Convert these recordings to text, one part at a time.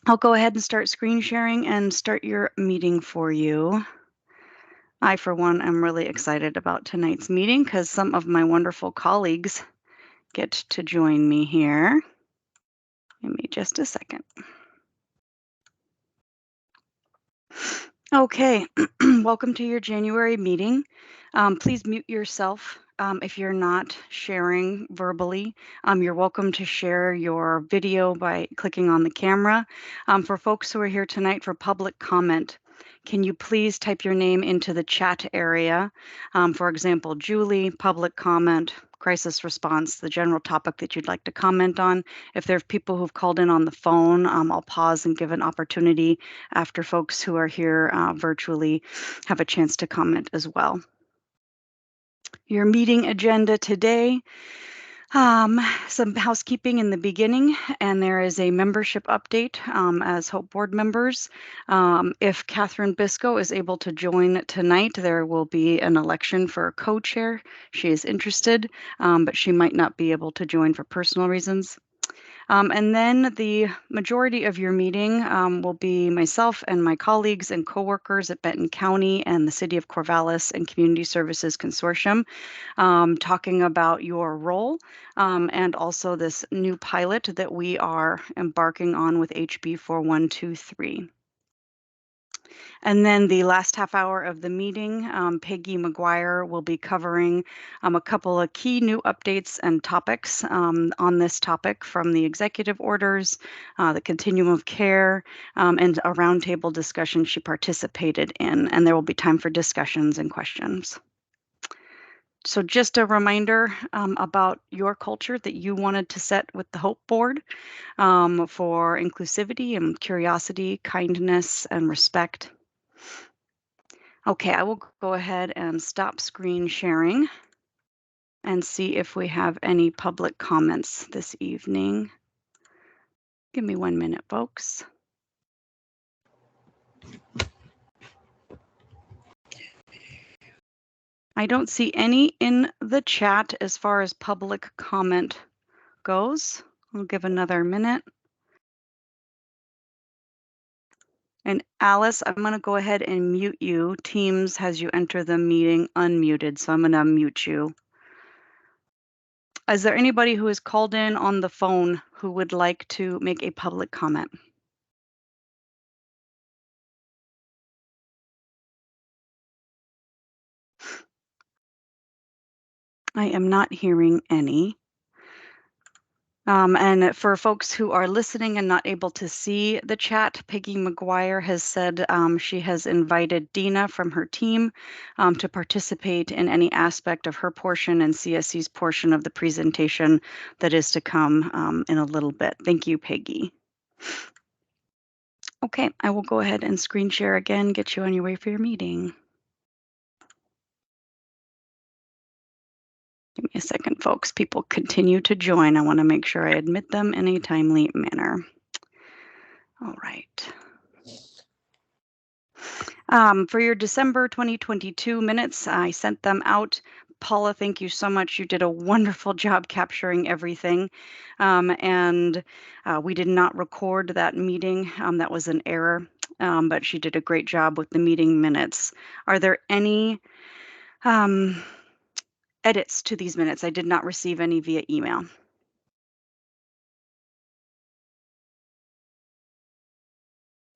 I'll go ahead and start screen sharing and start your meeting for you. I, for one, am really excited about tonight's meeting because some of my wonderful colleagues get to join me here. Give me just a second. Okay, welcome to your January meeting. Please mute yourself if you're not sharing verbally. You're welcome to share your video by clicking on the camera. For folks who are here tonight for public comment, can you please type your name into the chat area? For example, Julie, public comment, crisis response, the general topic that you'd like to comment on. If there are people who've called in on the phone, I'll pause and give an opportunity after folks who are here virtually have a chance to comment as well. Your meeting agenda today, some housekeeping in the beginning, and there is a membership update as Hope Board members. If Catherine Biscoe is able to join tonight, there will be an election for a co-chair. She is interested, but she might not be able to join for personal reasons. And then the majority of your meeting will be myself and my colleagues and coworkers at Benton County and the City of Corvallis and Community Services Consortium, talking about your role and also this new pilot that we are embarking on with HB 4123. And then the last half hour of the meeting, Peggy McGuire will be covering a couple of key new updates and topics on this topic from the executive orders, the continuum of care, and a roundtable discussion she participated in. And there will be time for discussions and questions. So just a reminder about your culture that you wanted to set with the Hope Board for inclusivity and curiosity, kindness, and respect. Okay, I will go ahead and stop screen sharing and see if we have any public comments this evening. Give me 1 minute, folks. I don't see any in the chat as far as public comment goes. I'll give another minute. And Alice, I'm going to go ahead and mute you. Teams has you enter the meeting unmuted, so I'm going to mute you. Is there anybody who is called in on the phone who would like to make a public comment? I am not hearing any. And for folks who are listening and not able to see the chat, Peggy McGuire has said she has invited Dina from her team to participate in any aspect of her portion and CSC's portion of the presentation that is to come in a little bit. Thank you, Peggy. Okay, I will go ahead and screen share again, get you on your way for your meeting. Give me a second, folks. People continue to join. I want to make sure I admit them in a timely manner. All right. For your December 2022 minutes, I sent them out. Paula, thank you so much. You did a wonderful job capturing everything. And we did not record that meeting. That was an error, but she did a great job with the meeting minutes. Are there any edits to these minutes? I did not receive any via email.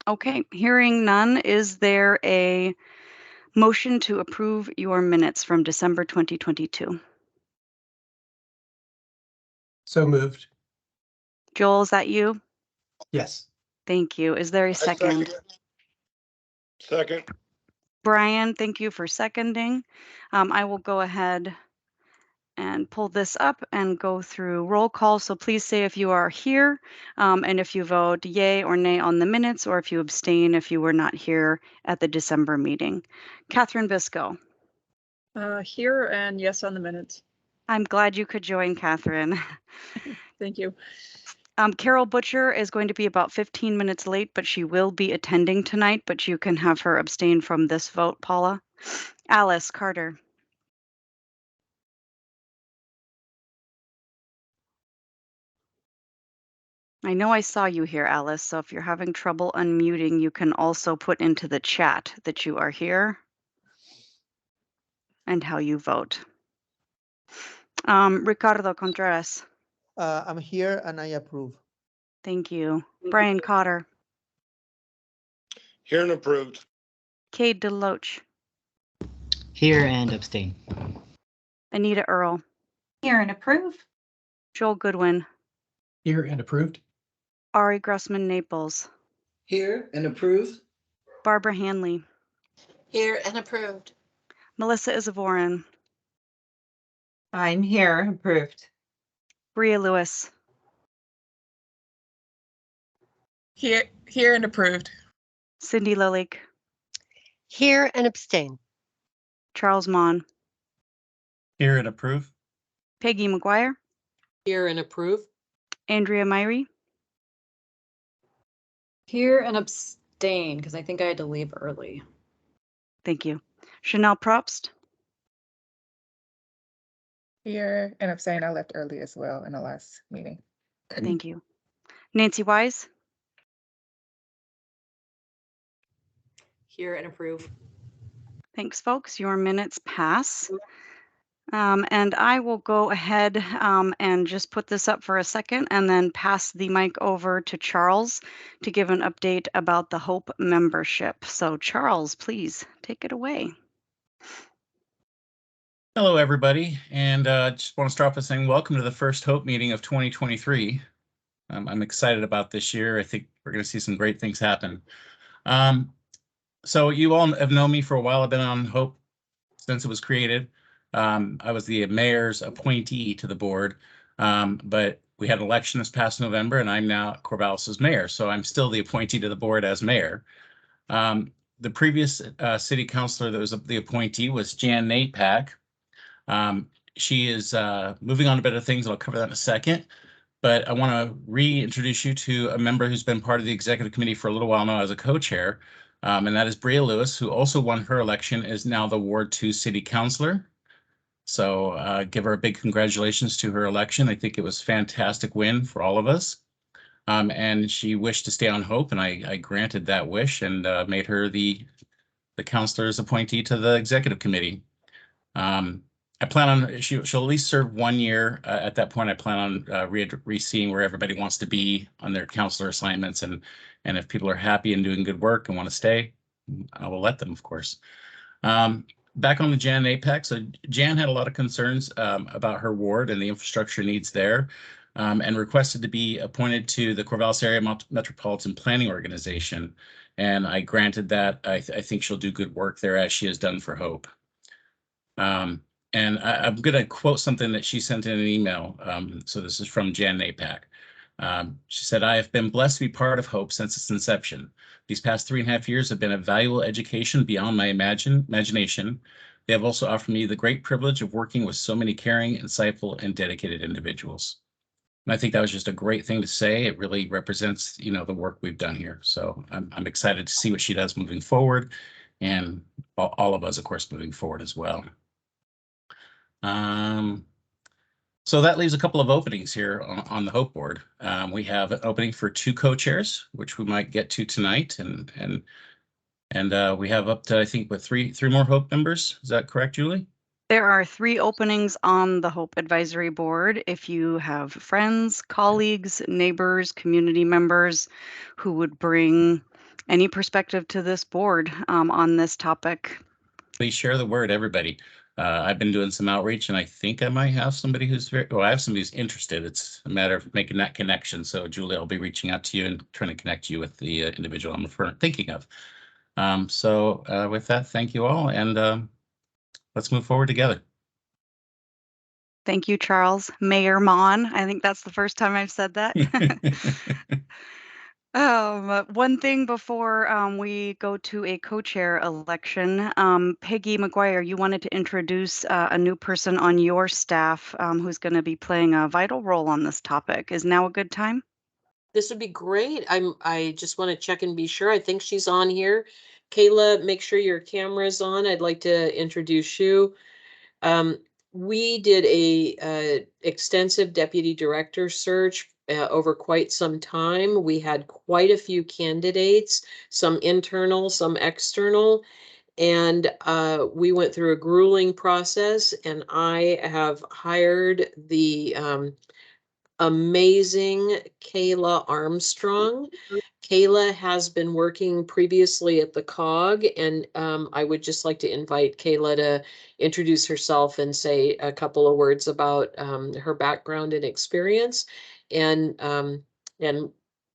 Okay, hearing none, is there a motion to approve your minutes from December 2022? So moved. Joel, is that you? Yes. Thank you. Is there a second? Second. Brian, thank you for seconding. I will go ahead and pull this up and go through roll call. So please say if you are here and if you vote yay or nay on the minutes, or if you abstain if you were not here at the December meeting. Catherine Biscoe. Here and yes on the minutes. I'm glad you could join, Catherine. Thank you. Carol Butcher is going to be about 15 minutes late, but she will be attending tonight, but you can have her abstain from this vote, Paula. Alice Carter. I know I saw you here, Alice, so if you're having trouble unmuting, you can also put into the chat that you are here and how you vote. Ricardo Contreras, I'm here and I approve. thank you. Brian Cotter, Here and approved. Cade DeLoach, Here and abstain. Anita Earl, Here and approve. Joel Goodwin, Here and approved. Ari Grossman Naples, Here and approved. Barbara Hanley, Here and approved. Melissa Isavorin, I'm here, approved. Bria Lewis, Here and approved. Cindy Lillick, Here and abstain. Charles Mon, Here and approve. Peggy McGuire, Here and approve. Andrea Myrie, Here and abstain, because I think I had to leave early. thank you. Chanel Probst, Here and abstain. I left early as well in the last meeting. thank you. Nancy Wise, Here and approve. thanks, folks. Your minutes pass. And I will go ahead and just put this up for a second and then pass the mic over to Charles to give an update about the HOPE membership. So Charles, please take it away. Hello, everybody, and just want to start off by saying welcome to the first HOPE meeting of 2023. I'm excited about this year. I think we're going to see some great things happen. So you all have known me for a while. I've been on HOPE since it was created. I was the mayor's appointee to the board, but we had an election this past November, and I'm now Corvallis's mayor, so I'm still the appointee to the board as mayor. The previous city councilor that was the appointee was Jan Napak. She is moving on to better things, and I'll cover that in a second. But I want to reintroduce you to a member who's been part of the executive committee for a little while now as a co-chair, and that is Bria Lewis, who also won her election, is now the Ward 2 city councilor. So give her a big congratulations to her election. I think it was a fantastic win for all of us. And she wished to stay on HOPE, and I granted that wish and made her the councilor's appointee to the executive committee. I plan on she'll at least serve 1 year. At that point, I plan on re-seeing where everybody wants to be on their counselor assignments, and if people are happy and doing good work and want to stay, I will let them, of course. Back on the Jan Apex, so Jan had a lot of concerns about her ward and the infrastructure needs there, and requested to be appointed to the Corvallis Area Metropolitan Planning Organization, and I granted that. I think she'll do good work there, as she has done for HOPE. And I'm going to quote something that she sent in an email. So this is from Jan Napak. She said, "I have been blessed to be part of HOPE since its inception. These past 3.5 years have been a valuable education beyond my imagination. They have also offered me the great privilege of working with so many caring, insightful, and dedicated individuals." And I think that was just a great thing to say. It really represents, the work we've done here. So I'm excited to see what she does moving forward, and all of us, of course, moving forward as well. So that leaves a couple of openings here on the HOPE board. We have an opening for 2 co-chairs, which we might get to tonight, and we have up to, I think, with three more HOPE members. Is that correct, Julie? There are 3 openings on the HOPE Advisory Board. If you have friends, colleagues, neighbors, community members who would bring any perspective to this board on this topic, Please share the word, everybody. I've been doing some outreach, and I think I might have somebody who's I have somebody who's interested. It's a matter of making that connection. So Julie, I'll be reaching out to you and trying to connect you with the individual I'm thinking of. So with that, thank you all, and let's move forward together. Thank you, Charles. Mayor Mon, I think that's the first time I've said that. One thing before we go to a co-chair election, Peggy McGuire, you wanted to introduce a new person on your staff who's going to be playing a vital role on this topic. Is now a good time? This would be great. I just want to check and be sure. I think she's on here. Kayla, make sure your camera's on. I'd like to introduce you. We did a extensive deputy director search over quite some time. We had quite a few candidates, some internal, some external, and we went through a grueling process, and I have hired the amazing Kayla Armstrong. Kayla has been working previously at the COG, and I would just like to invite Kayla to introduce herself and say a couple of words about her background and experience. And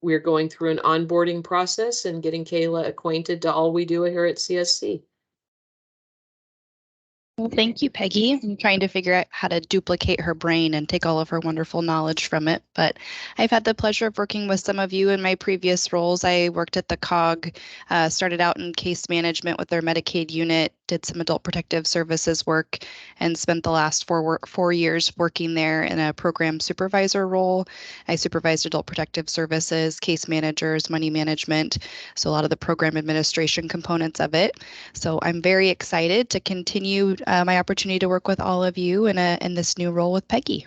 we're going through an onboarding process and getting Kayla acquainted to all we do here at CSC. Well, thank you, Peggy. I'm trying to figure out how to duplicate her brain and take all of her wonderful knowledge from it. But I've had the pleasure of working with some of you in my previous roles. I worked at the COG, started out in case management with their Medicaid unit, did some adult protective services work, and spent the last 4 years working there in a program supervisor role. I supervised adult protective services, case managers, money management, so a lot of the program administration components of it. So I'm very excited to continue my opportunity to work with all of you in this new role with Peggy.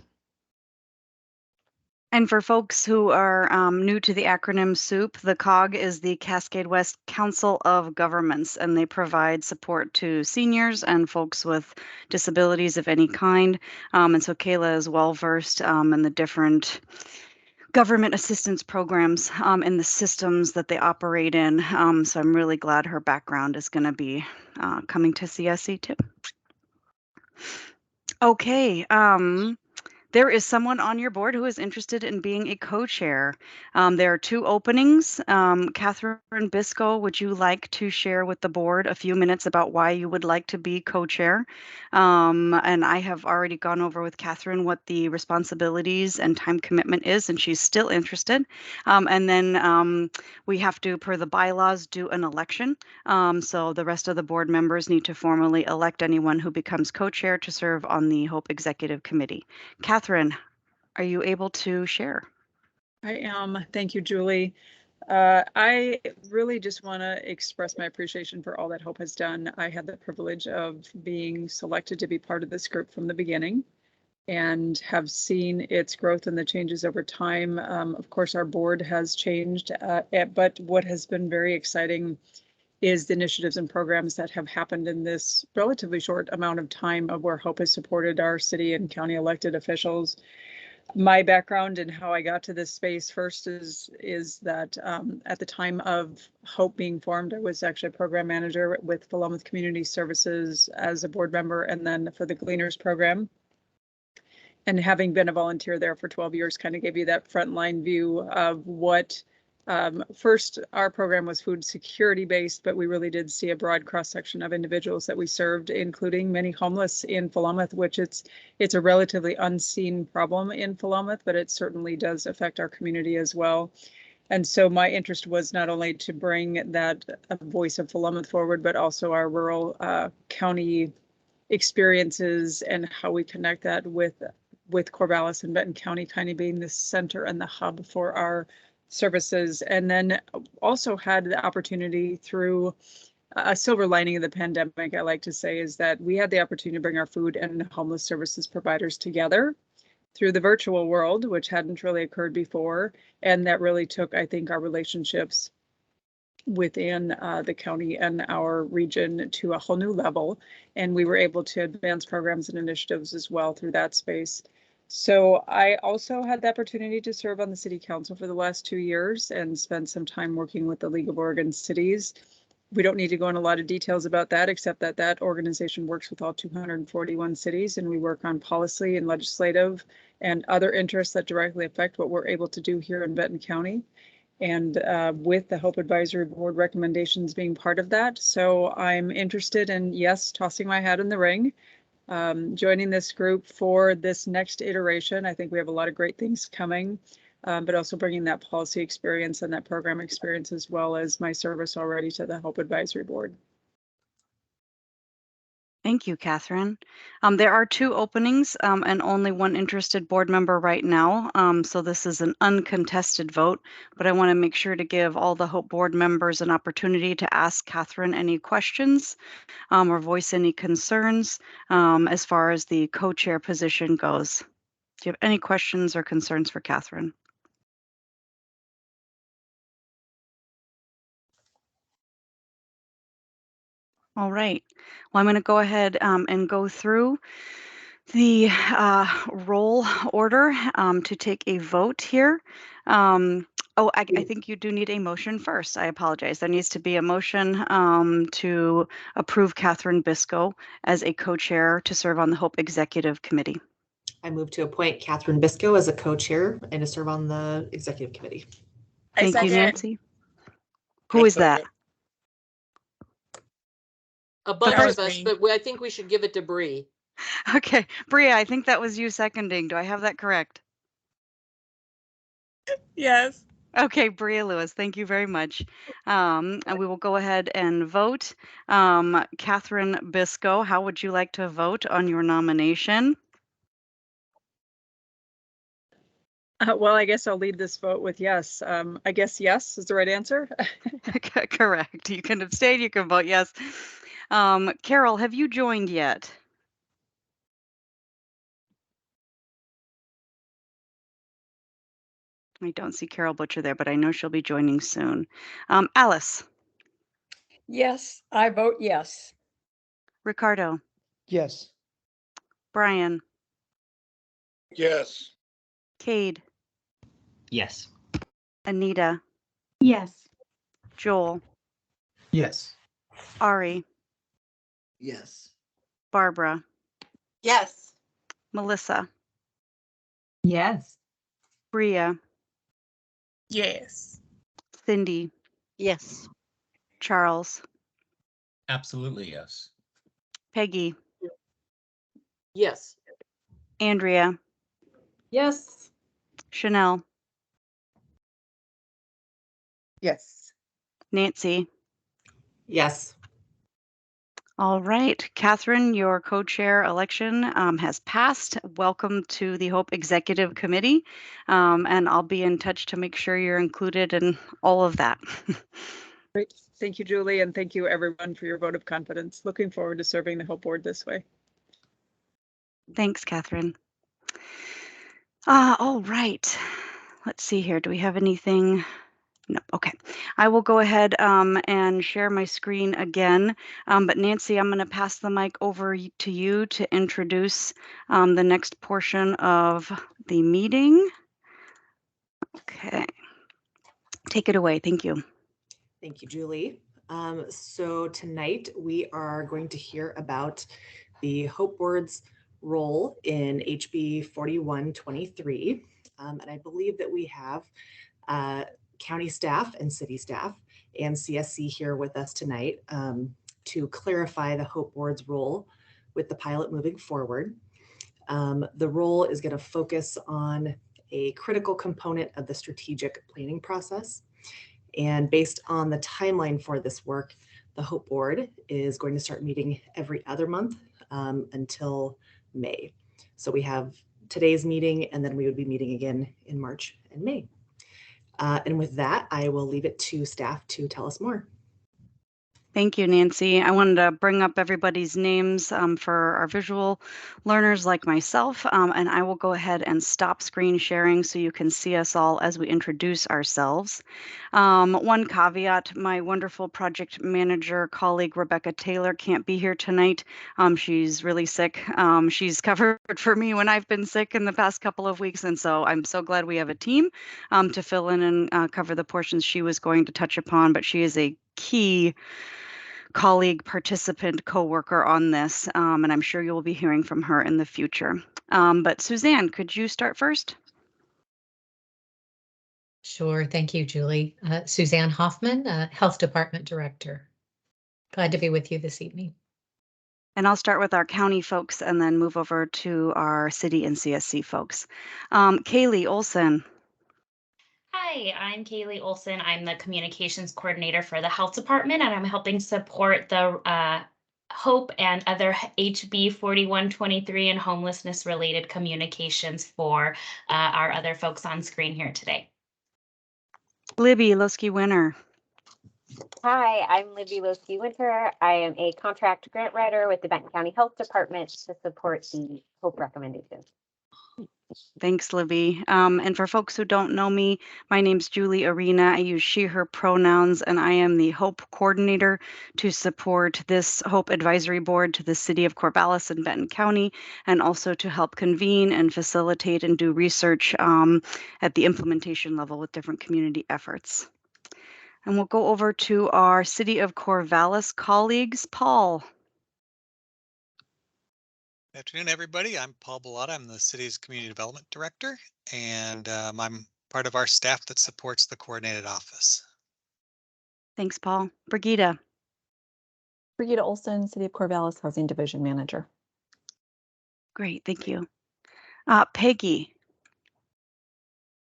And for folks who are new to the acronym SOUP, the COG is the Cascade West Council of Governments, and they provide support to seniors and folks with disabilities of any kind. And so Kayla is well versed in the different government assistance programs and the systems that they operate in. So I'm really glad her background is going to be coming to CSC too. Okay. There is someone on your board who is interested in being a co-chair. There are 2 openings. Catherine Biscoe, would you like to share with the board a few minutes about why you would like to be co-chair? And I have already gone over with Catherine what the responsibilities and time commitment is, and she's still interested. And then we have to, per the bylaws, do an election. So the rest of the board members need to formally elect anyone who becomes co-chair to serve on the HOPE Executive Committee. Catherine, are you able to share? I am. Thank you, Julie. I really just want to express my appreciation for all that HOPE has done. I had the privilege of being selected to be part of this group from the beginning and have seen its growth and the changes over time. Of course, our board has changed, but what has been very exciting is the initiatives and programs that have happened in this relatively short amount of time of where HOPE has supported our city and county elected officials. My background and how I got to this space first is that at the time of HOPE being formed, I was actually a program manager with Philomath Community Services as a board member, and then for the Gleaners program. And having been a volunteer there for 12 years kind of gave you that frontline view of what first, our program was food security based, but we really did see a broad cross section of individuals that we served, including many homeless in Philomath, which it's a relatively unseen problem in Philomath, but it certainly does affect our community as well. And so my interest was not only to bring that voice of Philomath forward, but also our rural county experiences and how we connect that with Corvallis and Benton County kind of being the center and the hub for our services. And then also had the opportunity through a silver lining of the pandemic, I like to say, is that we had the opportunity to bring our food and homeless services providers together through the virtual world, which hadn't really occurred before. And that really took, I think, our relationships within the county and our region to a whole new level. And we were able to advance programs and initiatives as well through that space. So I also had the opportunity to serve on the city council for the last 2 years and spent some time working with the League of Oregon Cities. We don't need to go into a lot of details about that, except that that organization works with all 241 cities, and we work on policy and legislative and other interests that directly affect what we're able to do here in Benton County. And with the HOPE Advisory Board recommendations being part of that. So I'm interested in, yes, tossing my hat in the ring, joining this group for this next iteration. I think we have a lot of great things coming, but also bringing that policy experience and that program experience as well as my service already to the HOPE Advisory Board. Thank you, Catherine. There are 2 openings and only 1 interested board member right now. So this is an uncontested vote, but I want to make sure to give all the HOPE board members an opportunity to ask Catherine any questions or voice any concerns as far as the co-chair position goes. Do you have any questions or concerns for Catherine? All right. Well, I'm going to go ahead and go through the roll order to take a vote here. I think you do need a motion first. I apologize. There needs to be a motion to approve Catherine Biscoe as a co-chair to serve on the H.O.P.E Executive Committee. I move to appoint Catherine Biscoe as a co-chair and to serve on the executive committee. Thank you, second. Nancy. Who is that? A bunch That was of us, me. but I think we should give it to Bree. Okay, Bria, I think that was you seconding. Do I have that correct? Yes. Okay, Bria Lewis, thank you very much. And we will go ahead and vote. Catherine Biscoe, how would you like to vote on your nomination? Well, I guess I'll lead this vote with yes. I guess yes is the right answer. Correct. You can abstain, you can vote yes. Carol, have you joined yet? I don't see Carol Butcher there, but I know she'll be joining soon. Alice. Yes, I vote yes. Ricardo. Yes. Brian. Yes. Cade. Yes. Anita. Yes. Yes. Joel. Ari. Yes. Barbara. Yes. Melissa. Yes. Bria. Yes. Cindy. Yes. Charles. Absolutely, yes. Peggy. Yes. Andrea. Yes. Chanel. Yes. Nancy. Yes. All right, Catherine, your co-chair election has passed. Welcome to the H.O.P.E Executive Committee, and I'll be in touch to make sure you're included in all of that. Great. Thank you, Julie, and thank you everyone for your vote of confidence. Looking forward to serving the H.O.P.E board this way. Thanks, Catherine. All right, let's see here. Do we have anything? No, okay. I will go ahead and share my screen again. But Nancy, I'm going to pass the mic over to you to introduce the next portion of the meeting. Okay. Take it away. Thank you. Thank you, Julie. So tonight we are going to hear about the H.O.P.E board's role in HB 4123. And I believe that we have county staff and city staff and CSC here with us tonight to clarify the H.O.P.E board's role with the pilot moving forward. The role is going to focus on a critical component of the strategic planning process. And based on the timeline for this work, the H.O.P.E board is going to start meeting every other month until May. So we have today's meeting, and then we would be meeting again in March and May. And with that, I will leave it to staff to tell us more. Thank you, Nancy. I wanted to bring up everybody's names for our visual learners like myself, and I will go ahead and stop screen sharing so you can see us all as we introduce ourselves. One caveat, my wonderful project manager colleague, Rebecca Taylor, can't be here tonight. She's really sick. She's covered for me when I've been sick in the past couple of weeks, and so I'm so glad we have a team to fill in and cover the portions she was going to touch upon, but she is a key colleague, participant, coworker on this, and I'm sure you'll be hearing from her in the future. But Suzanne, could you start first? Sure. Thank you, Julie. Suzanne Hoffman, Health Department Director. Glad to be with you this evening. And I'll start with our county folks and then move over to our city and CSC folks. Kaylee Olson. Hi, I'm Kaylee Olson. I'm the communications coordinator for the health department, and I'm helping support the H.O.P.E and other HB 4123 and homelessness related communications for our other folks on screen here today. Libby Losky-Winter. Hi, I'm Libby Losky-Winter. I am a contract grant writer with the Benton County Health Department to support the H.O.P.E recommendations. Thanks, Libby. And for folks who don't know me, my name's Julie Arena. I use she, her pronouns, and I am the HOPE coordinator to support this HOPE advisory board to the city of Corvallis and Benton County, and also to help convene and facilitate and do research at the implementation level with different community efforts. And we'll go over to our city of Corvallis colleagues. Paul. Good afternoon, everybody. I'm Paul Bellotta. I'm the city's community development director, and I'm part of our staff that supports the coordinated office. Thanks, Paul. Brigida. Brigida Olson, City of Corvallis Housing Division Manager. Great, thank you. Peggy.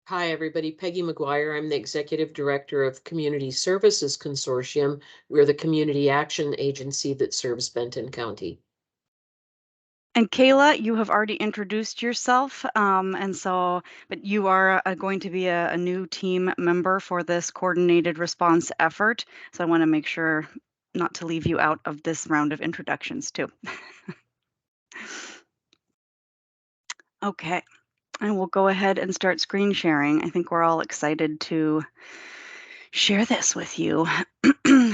Hi, everybody. Peggy McGuire. I'm the Executive Director of Community Services Consortium. We're the community action agency that serves Benton County. And Kayla, you have already introduced yourself, but you are going to be a new team member for this coordinated response effort. So I want to make sure not to leave you out of this round of introductions too. Okay, and we'll go ahead and start screen sharing. I think we're all excited to share this with you.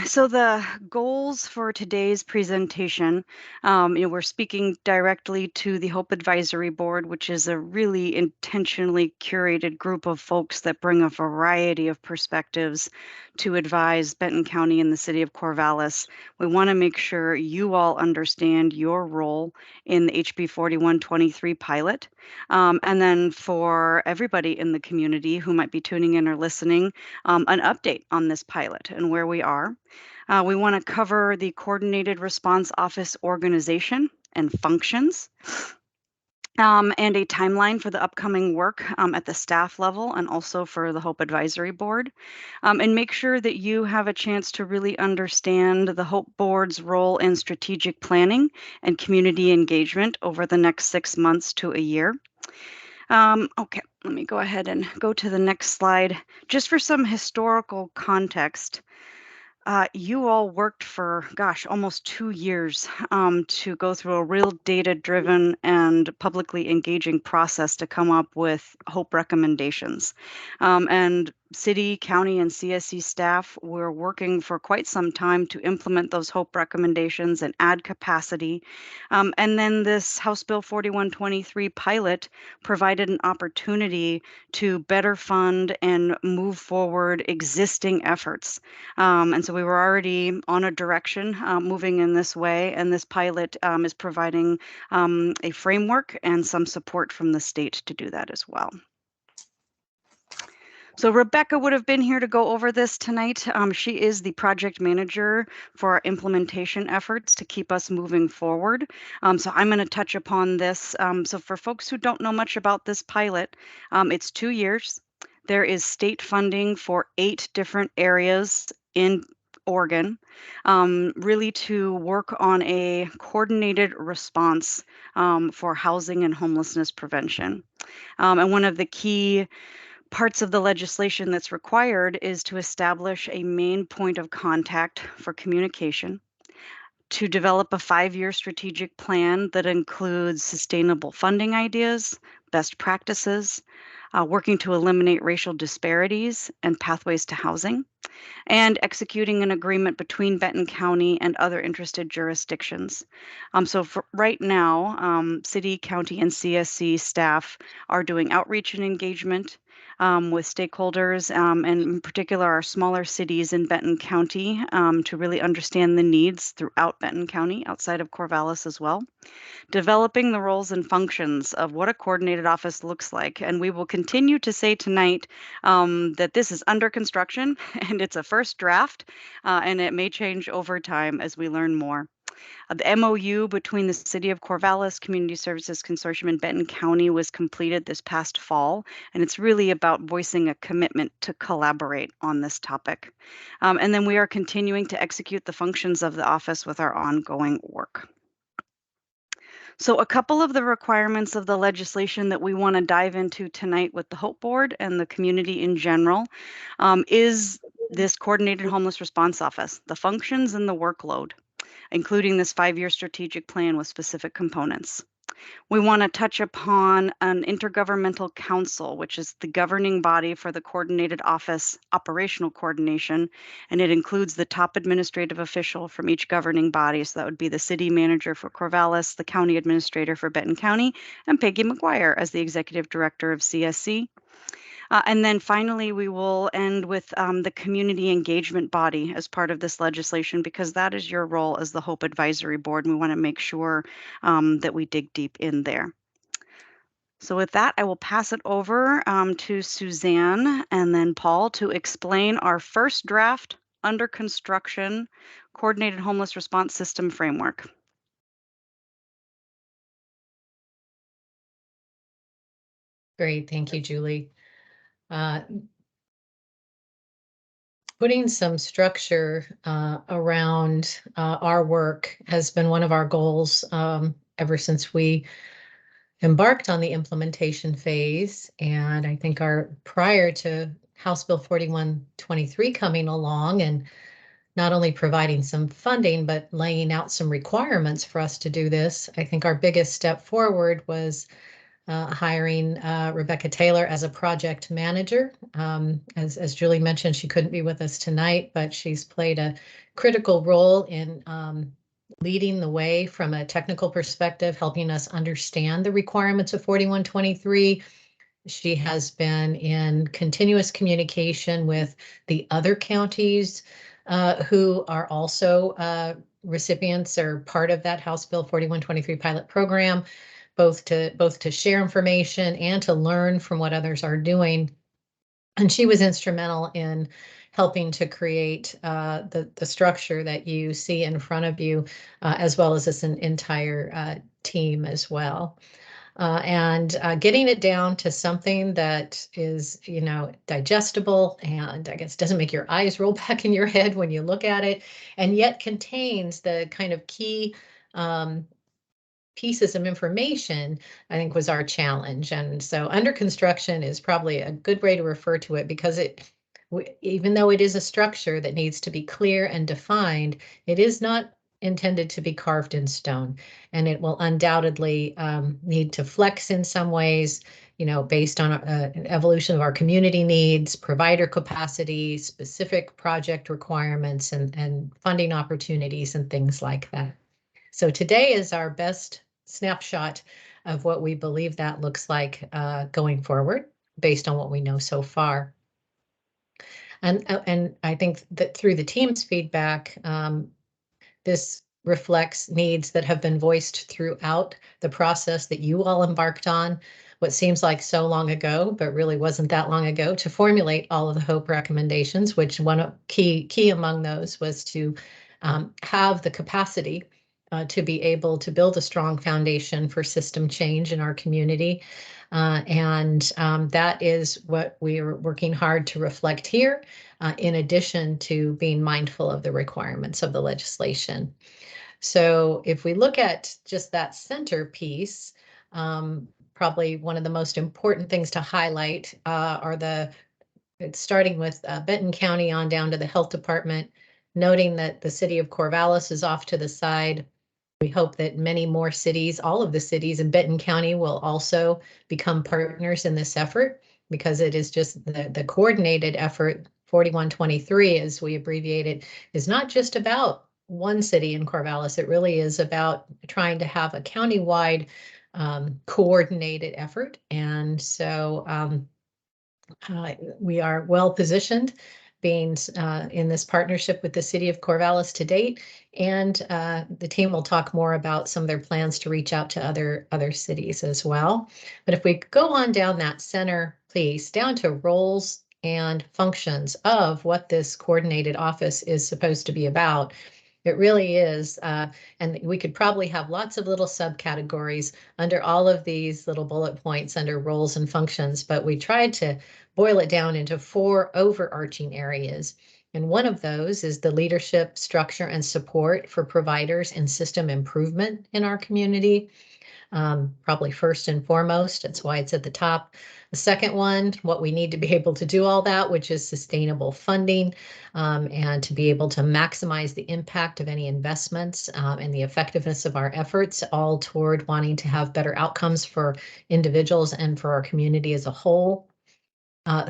So the goals for today's presentation, we're speaking directly to the HOPE Advisory Board, which is a really intentionally curated group of folks that bring a variety of perspectives to advise Benton County and the city of Corvallis. We want to make sure you all understand your role in the HB 4123 pilot. And then for everybody in the community who might be tuning in or listening, an update on this pilot and where we are. We want to cover the Coordinated Response Office organization and functions, and a timeline for the upcoming work at the staff level and also for the HOPE Advisory Board, and make sure that you have a chance to really understand the HOPE Board's role in strategic planning and community engagement over the next 6 months to a year. Okay, let me go ahead and go to the next slide. Just for some historical context, you all worked for, gosh, almost 2 years to go through a real data-driven and publicly engaging process to come up with HOPE recommendations. And city, county, and CSC staff were working for quite some time to implement those HOPE recommendations and add capacity. And then this House Bill 4123 pilot provided an opportunity to better fund and move forward existing efforts. And so we were already on a direction moving in this way, and this pilot is providing a framework and some support from the state to do that as well. So Rebecca would have been here to go over this tonight. She is the project manager for our implementation efforts to keep us moving forward. So I'm going to touch upon this. So for folks who don't know much about this pilot, it's 2 years. There is state funding for 8 different areas in Oregon, really to work on a coordinated response for housing and homelessness prevention. And one of the key parts of the legislation that's required is to establish a main point of contact for communication, to develop a 5-year strategic plan that includes sustainable funding ideas, best practices, working to eliminate racial disparities and pathways to housing, and executing an agreement between Benton County and other interested jurisdictions. So for right now, city, county, and CSC staff are doing outreach and engagement with stakeholders, and in particular our smaller cities in Benton County, to really understand the needs throughout Benton County, outside of Corvallis as well. Developing the roles and functions of what a coordinated office looks like. And we will continue to say tonight that this is under construction and it's a first draft, and it may change over time as we learn more. The MOU between the City of Corvallis Community Services Consortium and Benton County was completed this past fall, and it's really about voicing a commitment to collaborate on this topic. And then we are continuing to execute the functions of the office with our ongoing work. So a couple of the requirements of the legislation that we want to dive into tonight with the HOPE Board and the community in general is this Coordinated Homeless Response Office, the functions and the workload, including this 5-year strategic plan with specific components. We want to touch upon an intergovernmental council, which is the governing body for the coordinated office operational coordination, and it includes the top administrative official from each governing body. So that would be the city manager for Corvallis, the county administrator for Benton County, and Peggy McGuire as the executive director of CSC. And then finally, we will end with the community engagement body as part of this legislation, because that is your role as the HOPE Advisory Board. And we want to make sure that we dig deep in there. So with that, I will pass it over to Suzanne and then Paul to explain our first draft under construction coordinated homeless response system framework. Great, thank you, Julie. Putting some structure around our work has been one of our goals ever since we embarked on the implementation phase. And I think prior to House Bill 4123 coming along and not only providing some funding, but laying out some requirements for us to do this, I think our biggest step forward was hiring Rebecca Taylor as a project manager. As Julie mentioned, she couldn't be with us tonight, but she's played a critical role in leading the way from a technical perspective, helping us understand the requirements of 4123. She has been in continuous communication with the other counties who are also recipients or part of that House Bill 4123 pilot program, both to share information and to learn from what others are doing. And she was instrumental in helping to create the structure that you see in front of you, as well as this entire team as well. And getting it down to something that is, digestible and I guess doesn't make your eyes roll back in your head when you look at it, and yet contains the kind of key pieces of information, I think was our challenge. And so under construction is probably a good way to refer to it, because even though it is a structure that needs to be clear and defined, it is not intended to be carved in stone. And it will undoubtedly need to flex in some ways, based on an evolution of our community needs, provider capacity, specific project requirements, and funding opportunities and things like that. So today is our best snapshot of what we believe that looks like going forward, based on what we know so far. And I think that through the team's feedback, this reflects needs that have been voiced throughout the process that you all embarked on, what seems like so long ago, but really wasn't that long ago, to formulate all of the HOPE recommendations, which key among those was to have the capacity to be able to build a strong foundation for system change in our community. And that is what we are working hard to reflect here, in addition to being mindful of the requirements of the legislation. So if we look at just that centerpiece, probably one of the most important things to highlight are starting with Benton County on down to the health department, noting that the city of Corvallis is off to the side. We hope that many more cities, all of the cities in Benton County, will also become partners in this effort, because it is just the coordinated effort. 4123, as we abbreviate it, is not just about one city in Corvallis. It really is about trying to have a countywide coordinated effort. And so we are well positioned, being in this partnership with the city of Corvallis to date, and the team will talk more about some of their plans to reach out to other cities as well. But if we go on down that center, please, down to roles and functions of what this coordinated office is supposed to be about. It really is, and we could probably have lots of little subcategories under all of these little bullet points under roles and functions, but we tried to boil it down into 4 overarching areas. And one of those is the leadership, structure, and support for providers and system improvement in our community. Probably first and foremost. That's why it's at the top. The second one, what we need to be able to do all that, which is sustainable funding, and to be able to maximize the impact of any investments and the effectiveness of our efforts, all toward wanting to have better outcomes for individuals and for our community as a whole.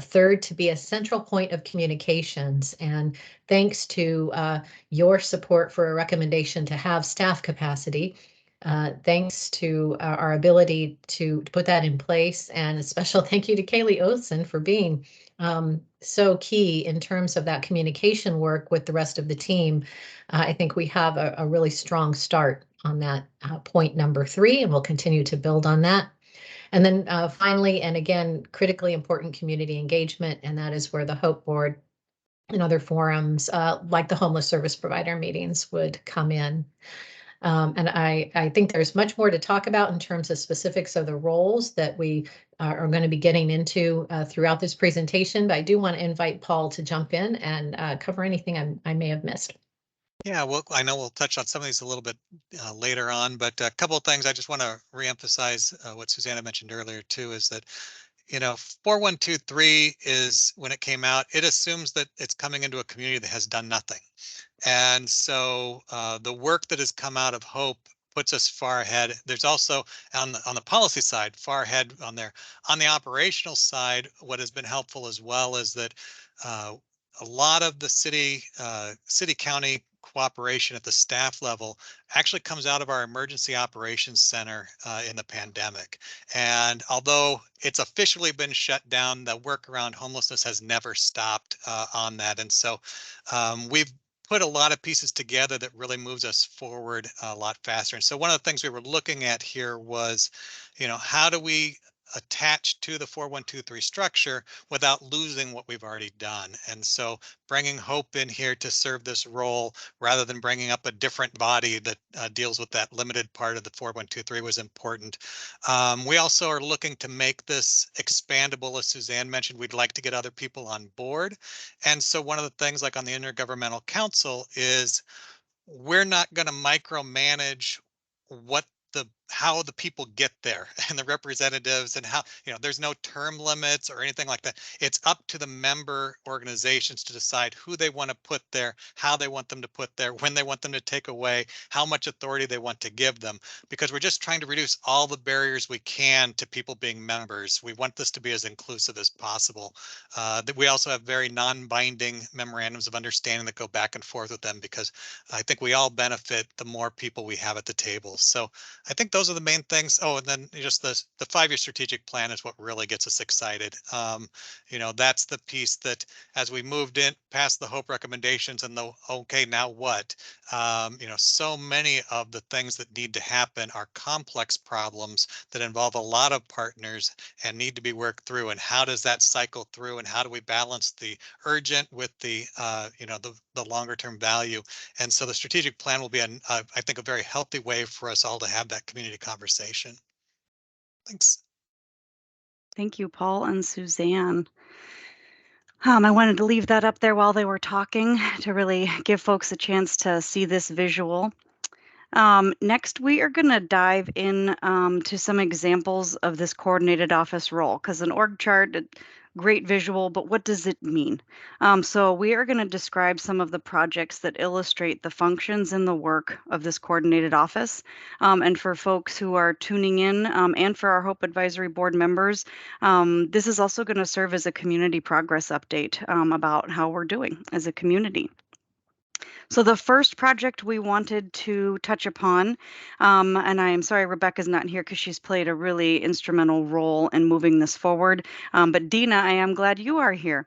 Third, to be a central point of communications. And thanks to your support for a recommendation to have staff capacity, thanks to our ability to put that in place, and a special thank you to Kaylee Olson for being so key in terms of that communication work with the rest of the team. I think we have a really strong start on that point number 3, and we'll continue to build on that. And then finally, and again, critically important community engagement, and that is where the HOPE board and other forums like the homeless service provider meetings would come in. And I think there's much more to talk about in terms of specifics of the roles that we are going to be getting into throughout this presentation, but I do want to invite Paul to jump in and cover anything I may have missed. Yeah, well, I know we'll touch on some of these a little bit later on, but a couple of things I just want to reemphasize what Susanna mentioned earlier too, is that, 4123 is, when it came out, it assumes that it's coming into a community that has done nothing. And so the work that has come out of HOPE puts us far ahead. There's also on the policy side, far ahead on there. On the operational side, what has been helpful as well is that a lot of the city county cooperation at the staff level actually comes out of our emergency operations center in the pandemic. And although it's officially been shut down, the work around homelessness has never stopped on that. And so we've put a lot of pieces together that really moves us forward a lot faster. And so one of the things we were looking at here was, how do we attach to the 4123 structure without losing what we've already done? And so bringing HOPE in here to serve this role rather than bringing up a different body that deals with that limited part of the 4123 was important. We also are looking to make this expandable. As Suzanne mentioned, we'd like to get other people on board. And so one of the things, like on the Intergovernmental Council, is we're not going to micromanage how the people get there and the representatives, and how, there's no term limits or anything like that. It's up to the member organizations to decide who they want to put there, how they want them to put there, when they want them to take away, how much authority they want to give them, because we're just trying to reduce all the barriers we can to people being members. We want this to be as inclusive as possible. That we also have very non-binding memorandums of understanding that go back and forth with them, because I think we all benefit the more people we have at the table. So I think those are the main things. Oh, and then just the 5-year strategic plan is what really gets us excited. That's the piece that, as we moved in past the HOPE recommendations and the, okay, now what? So many of the things that need to happen are complex problems that involve a lot of partners and need to be worked through. And how does that cycle through? And how do we balance the urgent with the, the longer term value? And so the strategic plan will be, I think, a very healthy way for us all to have that community conversation. Thanks. Thank you, Paul and Suzanne. I wanted to leave that up there while they were talking to really give folks a chance to see this visual. Next, we are going to dive in to some examples of this coordinated office role, because an org chart, great visual, but what does it mean? So we are going to describe some of the projects that illustrate the functions and the work of this coordinated office. And for folks who are tuning in, and for our HOPE Advisory Board members, this is also going to serve as a community progress update about how we're doing as a community. So the first project we wanted to touch upon, and I am sorry Rebecca's not here because she's played a really instrumental role in moving this forward, but Dina, I am glad you are here.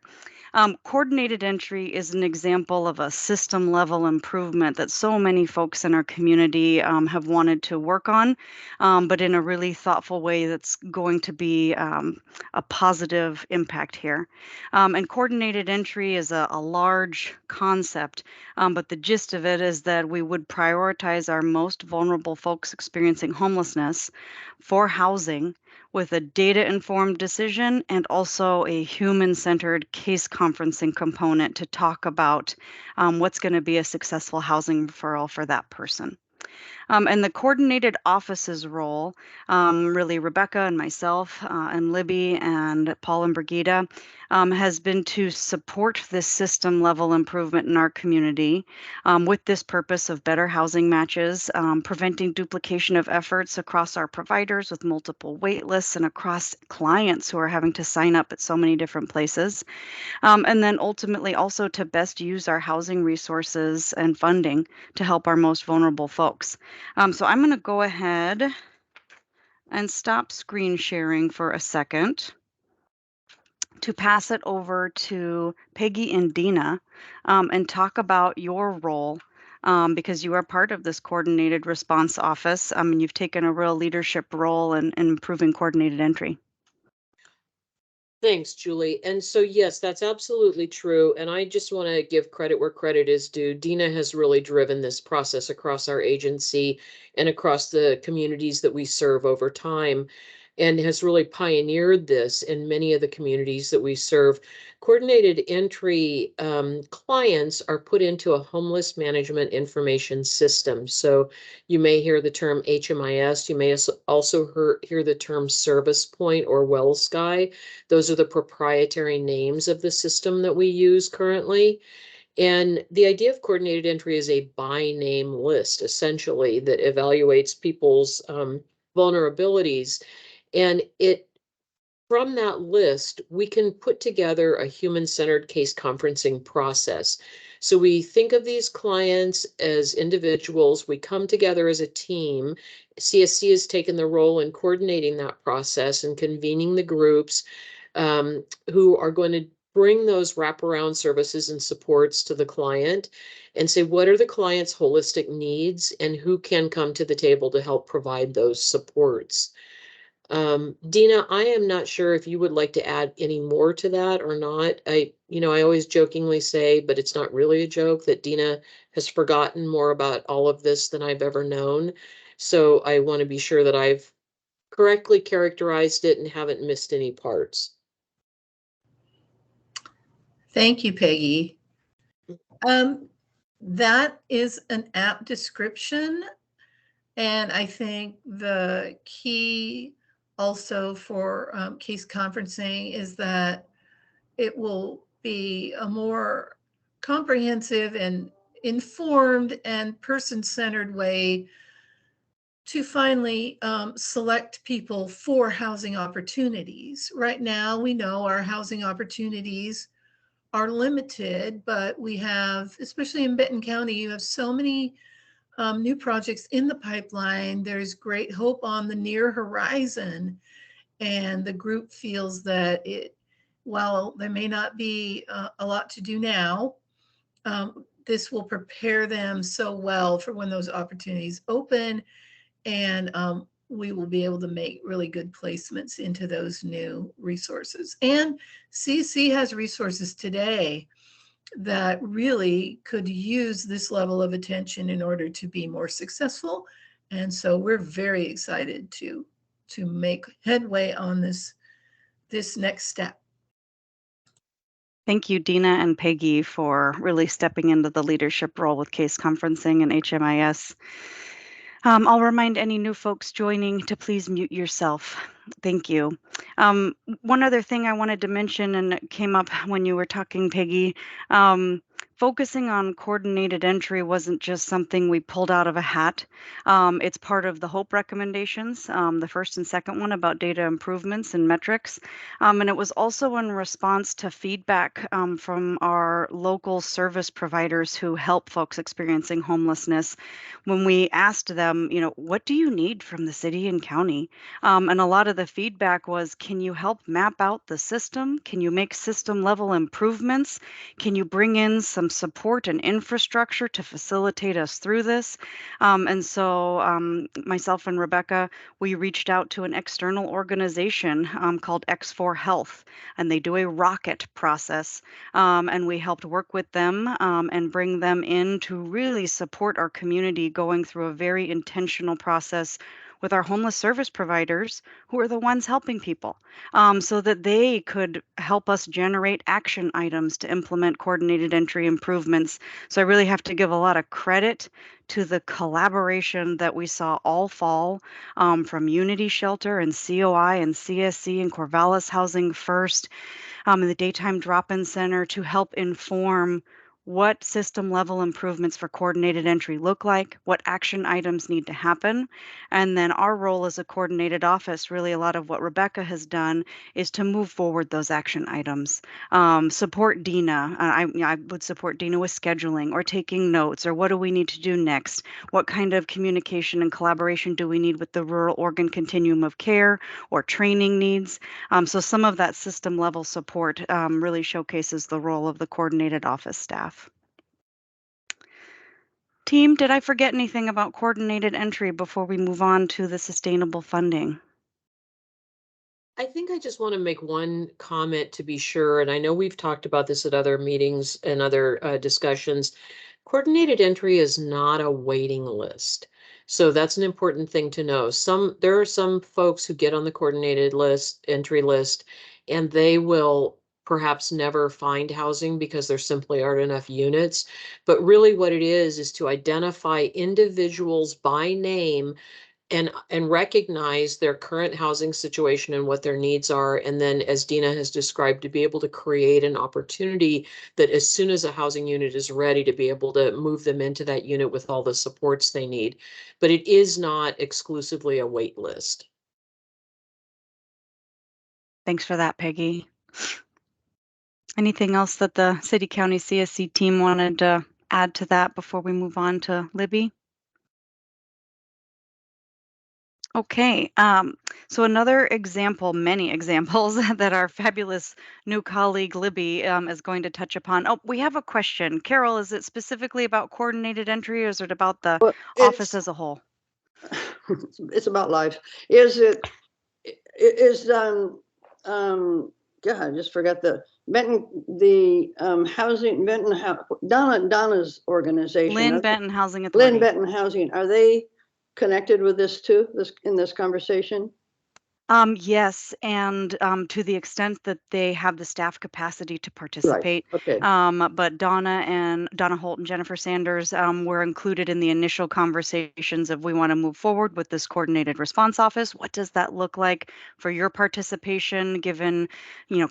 Coordinated entry is an example of a system level improvement that so many folks in our community have wanted to work on, but in a really thoughtful way that's going to be a positive impact here. And coordinated entry is a large concept, but the gist of it is that we would prioritize our most vulnerable folks experiencing homelessness for housing, with a data-informed decision and also a human-centered case conferencing component to talk about what's going to be a successful housing referral for that person. And the coordinated offices role, really Rebecca and myself and Libby and Paul and Brigida, has been to support this system level improvement in our community with this purpose of better housing matches, preventing duplication of efforts across our providers with multiple wait lists and across clients who are having to sign up at so many different places. And then ultimately also to best use our housing resources and funding to help our most vulnerable folks. So I'm going to go ahead and stop screen sharing for a second to pass it over to Peggy and Dina and talk about your role because you are part of this coordinated response office and you've taken a real leadership role in improving coordinated entry. Thanks, Julie. And so, yes, that's absolutely true. And I just want to give credit where credit is due. Dina has really driven this process across our agency and across the communities that we serve over time, and has really pioneered this in many of the communities that we serve. Coordinated entry clients are put into a homeless management information system. So you may hear the term HMIS. You may also hear the term Service Point or WellSky. Those are the proprietary names of the system that we use currently. And the idea of coordinated entry is a by name list, essentially, that evaluates people's vulnerabilities. And from that list, we can put together a human-centered case conferencing process. So we think of these clients as individuals. We come together as a team. CSC has taken the role in coordinating that process and convening the groups who are going to bring those wraparound services and supports to the client and say, what are the client's holistic needs and who can come to the table to help provide those supports? Dina, I am not sure if you would like to add any more to that or not. I always jokingly say, but it's not really a joke, that Dina has forgotten more about all of this than I've ever known. So I want to be sure that I've correctly characterized it and haven't missed any parts. Thank you, Peggy. That is an apt description. And I think the key also for case conferencing is that it will be a more comprehensive and informed and person-centered way to finally select people for housing opportunities. Right now, we know our housing opportunities are limited, but we have, especially in Benton County, you have so many new projects in the pipeline. There's great hope on the near horizon. And the group feels that while there may not be a lot to do now, this will prepare them so well for when those opportunities open. And we will be able to make really good placements into those new resources. And CC has resources today that really could use this level of attention in order to be more successful. And so we're very excited to make headway on this next step. Thank you, Dina and Peggy, for really stepping into the leadership role with case conferencing and HMIS. I'll remind any new folks joining to please mute yourself. Thank you. One other thing I wanted to mention, and it came up when you were talking, Peggy, focusing on coordinated entry wasn't just something we pulled out of a hat. It's part of the HOPE recommendations, the first and second one about data improvements and metrics. And it was also in response to feedback from our local service providers who help folks experiencing homelessness. When we asked them, what do you need from the city and county? And a lot of the feedback was, can you help map out the system? Can you make system level improvements? Can you bring in some support and infrastructure to facilitate us through this? And so myself and Rebecca, we reached out to an external organization called X4 Health, and they do a rocket process. And we helped work with them and bring them in to really support our community going through a very intentional process with our homeless service providers who are the ones helping people, so that they could help us generate action items to implement coordinated entry improvements. So I really have to give a lot of credit to the collaboration that we saw all fall, from Unity Shelter and COI and CSC and Corvallis Housing First, and the Daytime Drop-In Center to help inform what system level improvements for coordinated entry look like, what action items need to happen. And then our role as a coordinated office, really a lot of what Rebecca has done is to move forward those action items. Support Dina. I would support Dina with scheduling or taking notes, or what do we need to do next? What kind of communication and collaboration do we need with the rural Oregon continuum of care or training needs? So some of that system level support really showcases the role of the coordinated office staff. Team, did I forget anything about coordinated entry before we move on to the sustainable funding? I think I just want to make one comment to be sure, and I know we've talked about this at other meetings and other discussions. Coordinated entry is not a waiting list. So that's an important thing to know. There are some folks who get on the coordinated entry list, and they will perhaps never find housing because there simply aren't enough units. But really what it is to identify individuals by name and recognize their current housing situation and what their needs are. And then, as Dina has described, to be able to create an opportunity that as soon as a housing unit is ready, to be able to move them into that unit with all the supports they need. But it is not exclusively a wait list. Thanks for that, Peggy. Anything else that the City County CSC team wanted to add to that before we move on to Libby? Okay, so another example, many examples that our fabulous new colleague Libby is going to touch upon. Oh, we have a question. Carol, is it specifically about coordinated entry or is it about the office as a whole? It's about life. Is it, God, I just forgot the housing, Donna's organization. Lynn Benton Housing Authority. Lynn Benton Housing, are they connected with this too, in this conversation? Yes, and to the extent that they have the staff capacity to participate. Right. Okay. But Donna Holt and Jennifer Sanders were included in the initial conversations of we want to move forward with this coordinated response office. What does that look like for your participation, given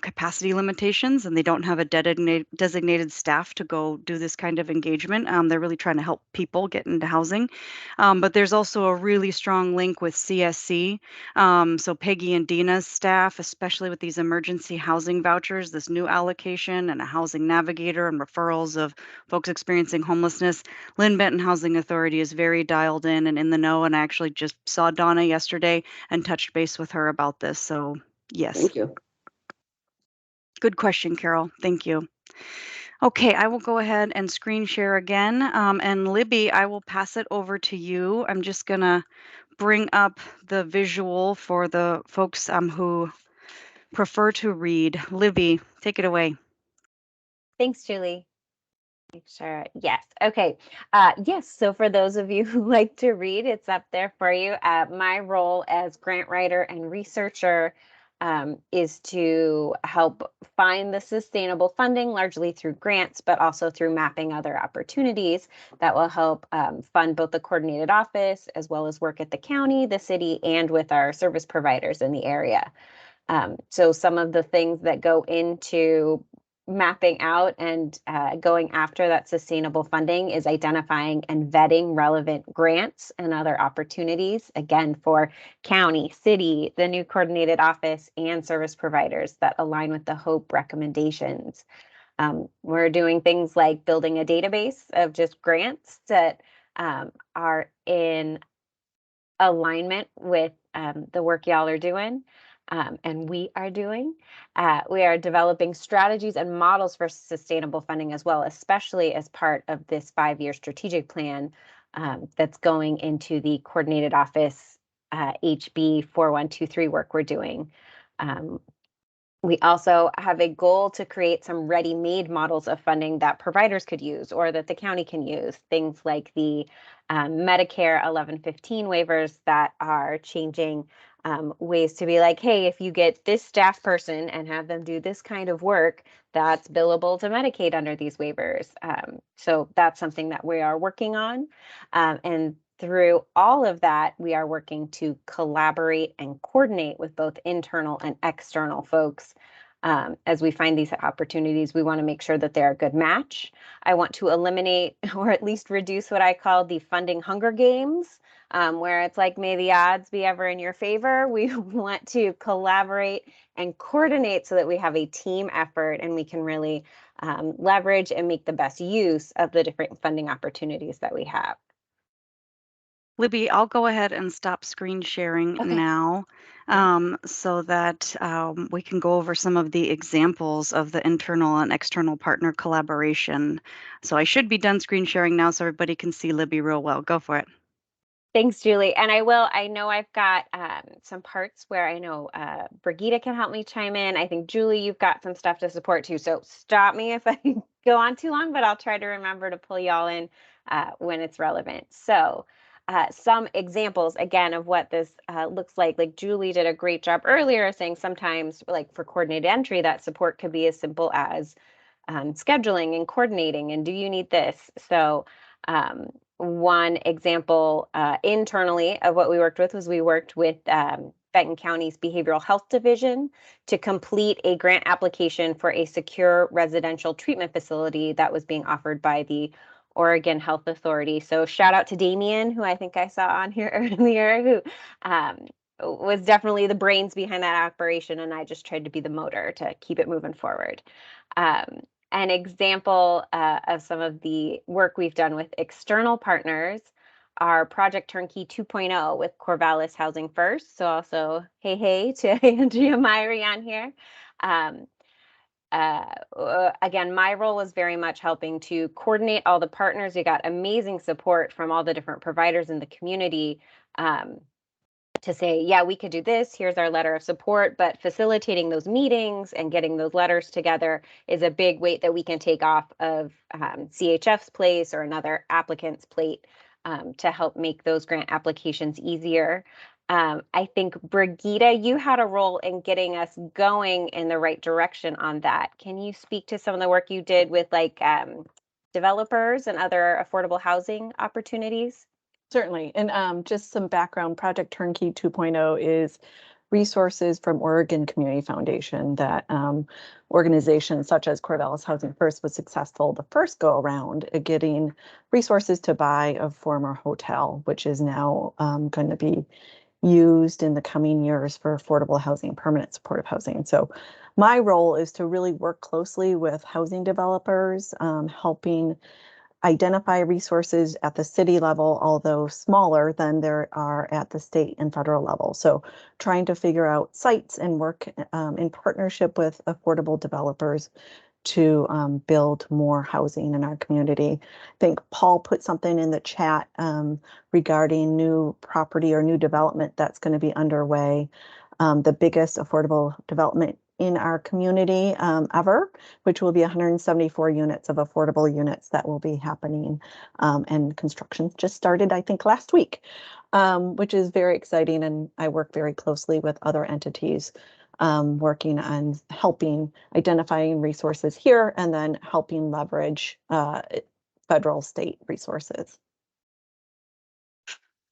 capacity limitations, and they don't have a designated staff to go do this kind of engagement. They're really trying to help people get into housing, but there's also a really strong link with CSC. So Peggy and Dina's staff, especially with these emergency housing vouchers, this new allocation and a housing navigator and referrals of folks experiencing homelessness. Lynn Benton Housing Authority is very dialed in and in the know, and I actually just saw Donna yesterday and touched base with her about this. So yes. Thank you. Good question, Carol. Thank you. Okay, I will go ahead and screen share again. And Libby, I will pass it over to you. I'm just going to bring up the visual for the folks who prefer to read. Libby, take it away. Thanks, Julie. Make sure. Yes. Okay. Yes. So for those of you who like to read, it's up there for you. My role as grant writer and researcher is to help find the sustainable funding, largely through grants, but also through mapping other opportunities that will help fund both the coordinated office as well as work at the county, the city, and with our service providers in the area. So some of the things that go into mapping out and going after that sustainable funding is identifying and vetting relevant grants and other opportunities, again, for county, city, the new coordinated office, and service providers that align with the HOPE recommendations. We're doing things like building a database of just grants that are in alignment with the work y'all are doing. And we are doing. We are developing strategies and models for sustainable funding as well, especially as part of this 5-year strategic plan that's going into the coordinated office HB 4123 work we're doing. We also have a goal to create some ready-made models of funding that providers could use or that the county can use. Things like the Medicare 1115 waivers that are changing ways to be like, hey, if you get this staff person and have them do this kind of work, that's billable to Medicaid under these waivers. So that's something that we are working on. And through all of that, we are working to collaborate and coordinate with both internal and external folks. As we find these opportunities, we want to make sure that they're a good match. I want to eliminate or at least reduce what I call the funding Hunger Games, where it's like, may the odds be ever in your favor. We want to collaborate and coordinate so that we have a team effort and we can really leverage and make the best use of the different funding opportunities that we have. Libby, I'll go ahead and stop screen sharing now so that we can go over some of the examples of the internal and external partner collaboration. So I should be done screen sharing now so everybody can see Libby real well. Go for it. Thanks, Julie. And I know I've got some parts where I know Brigitte can help me chime in. I think, Julie, you've got some stuff to support too. So stop me if I go on too long, but I'll try to remember to pull y'all in when it's relevant. So some examples, again, of what this looks like. Like Julie did a great job earlier saying sometimes, like for coordinated entry, that support could be as simple as scheduling and coordinating and do you need this? So one example internally of what we worked with was we worked with Benton County's Behavioral Health Division to complete a grant application for a secure residential treatment facility that was being offered by the Oregon Health Authority. So shout out to Damien, who I think I saw on here earlier, who was definitely the brains behind that operation, and I just tried to be the motor to keep it moving forward. An example of some of the work we've done with external partners are Project Turnkey 2.0 with Corvallis Housing First. So also, hey to Andrea Myrie on here. Again, my role was very much helping to coordinate all the partners. We got amazing support from all the different providers in the community to say, yeah, we could do this. Here's our letter of support. But facilitating those meetings and getting those letters together is a big weight that we can take off of CHF's place or another applicant's plate to help make those grant applications easier. I think, Brigitte, you had a role in getting us going in the right direction on that. Can you speak to some of the work you did with like developers and other affordable housing opportunities? Certainly. And just some background, Project Turnkey 2.0 is resources from Oregon Community Foundation that organizations such as Corvallis Housing First was successful the first go around at getting resources to buy a former hotel, which is now going to be used in the coming years for affordable housing, permanent supportive housing. So my role is to really work closely with housing developers, helping identify resources at the city level, although smaller than there are at the state and federal level. So trying to figure out sites and work in partnership with affordable developers to build more housing in our community. I think Paul put something in the chat regarding new property or new development that's going to be underway. The biggest affordable development in our community ever, which will be 174 units of affordable units that will be happening. And construction just started, I think, last week, which is very exciting. And I work very closely with other entities working on helping identifying resources here and then helping leverage federal state resources.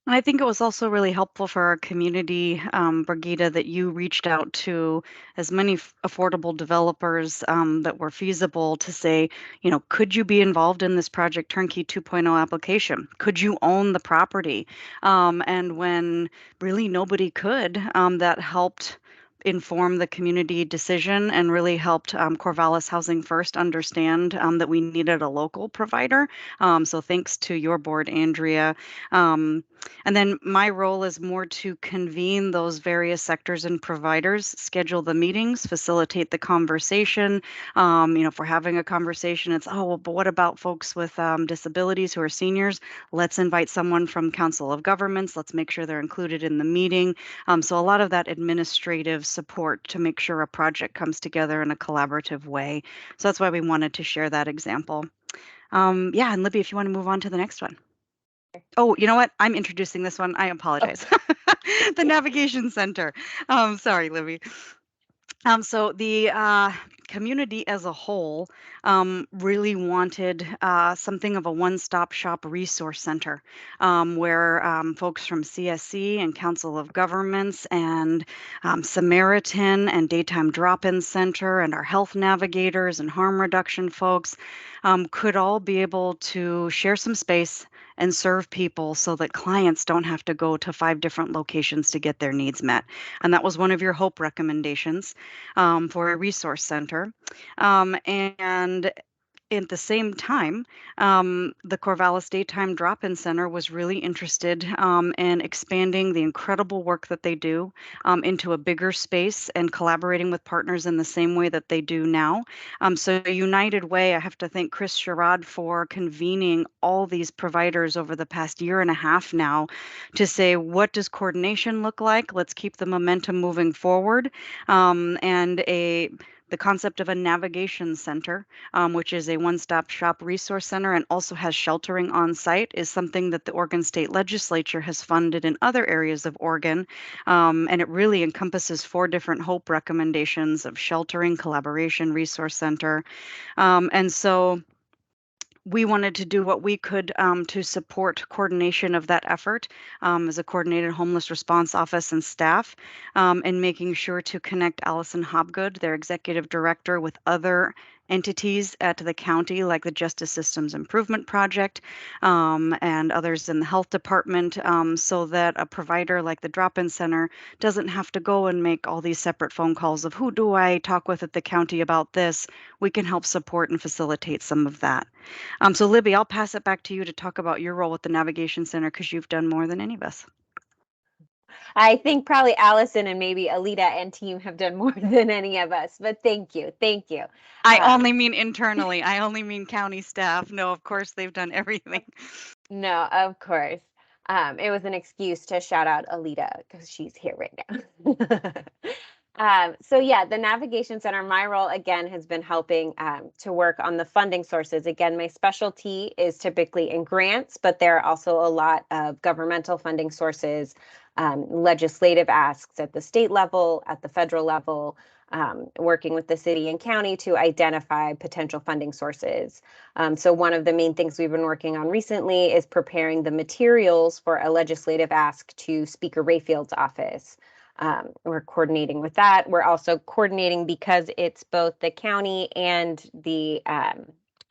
And I think it was also really helpful for our community, Brigitte, that you reached out to as many affordable developers that were feasible to say, could you be involved in this Project Turnkey 2.0 application? Could you own the property? And when really nobody could, that helped inform the community decision and really helped Corvallis Housing First understand that we needed a local provider. So thanks to your board, Andrea. And then my role is more to convene those various sectors and providers, schedule the meetings, facilitate the conversation. If we're having a conversation, it's, well, but what about folks with disabilities who are seniors? Let's invite someone from Council of Governments. Let's make sure they're included in the meeting. So a lot of that administrative support to make sure a project comes together in a collaborative way. So that's why we wanted to share that example. Yeah, and Libby, if you want to move on to the next one. Oh, you know what? I'm introducing this one. I apologize. The Navigation Center. Sorry, Libby. So the community as a whole really wanted something of a one-stop shop resource center where folks from CSC and Council of Governments and Samaritan and Daytime Drop-In Center and our health navigators and harm reduction folks could all be able to share some space and serve people so that clients don't have to go to 5 different locations to get their needs met. And that was one of your HOPE recommendations for a resource center. And at the same time, the Corvallis Daytime Drop-In Center was really interested in expanding the incredible work that they do into a bigger space and collaborating with partners in the same way that they do now. So United Way, I have to thank Chris Sherrod for convening all these providers over the past year and a half now to say, what does coordination look like? Let's keep the momentum moving forward. And the concept of a navigation center, which is a one-stop shop resource center and also has sheltering on site, is something that the Oregon State Legislature has funded in other areas of Oregon. And it really encompasses 4 different HOPE recommendations of sheltering, collaboration, resource center. And so we wanted to do what we could to support coordination of that effort as a coordinated homeless response office and staff, and making sure to connect Allison Hobgood, their executive director, with other entities at the county, like the Justice Systems Improvement Project and others in the health department, so that a provider like the Drop-In Center doesn't have to go and make all these separate phone calls of who do I talk with at the county about this. We can help support and facilitate some of that. So Libby, I'll pass it back to you to talk about your role with the Navigation Center because you've done more than any of us. I think probably Allison and maybe Alita and team have done more than any of us, but thank you. Thank you. I only mean internally. I only mean county staff. No, of course, they've done everything. No, of course. It was an excuse to shout out Alita because she's here right now. So yeah, the Navigation Center, my role again has been helping to work on the funding sources. Again, my specialty is typically in grants, but there are also a lot of governmental funding sources, legislative asks at the state level, at the federal level, working with the city and county to identify potential funding sources. So one of the main things we've been working on recently is preparing the materials for a legislative ask to Speaker Rayfield's office. We're coordinating with that. We're also coordinating because it's both the county and the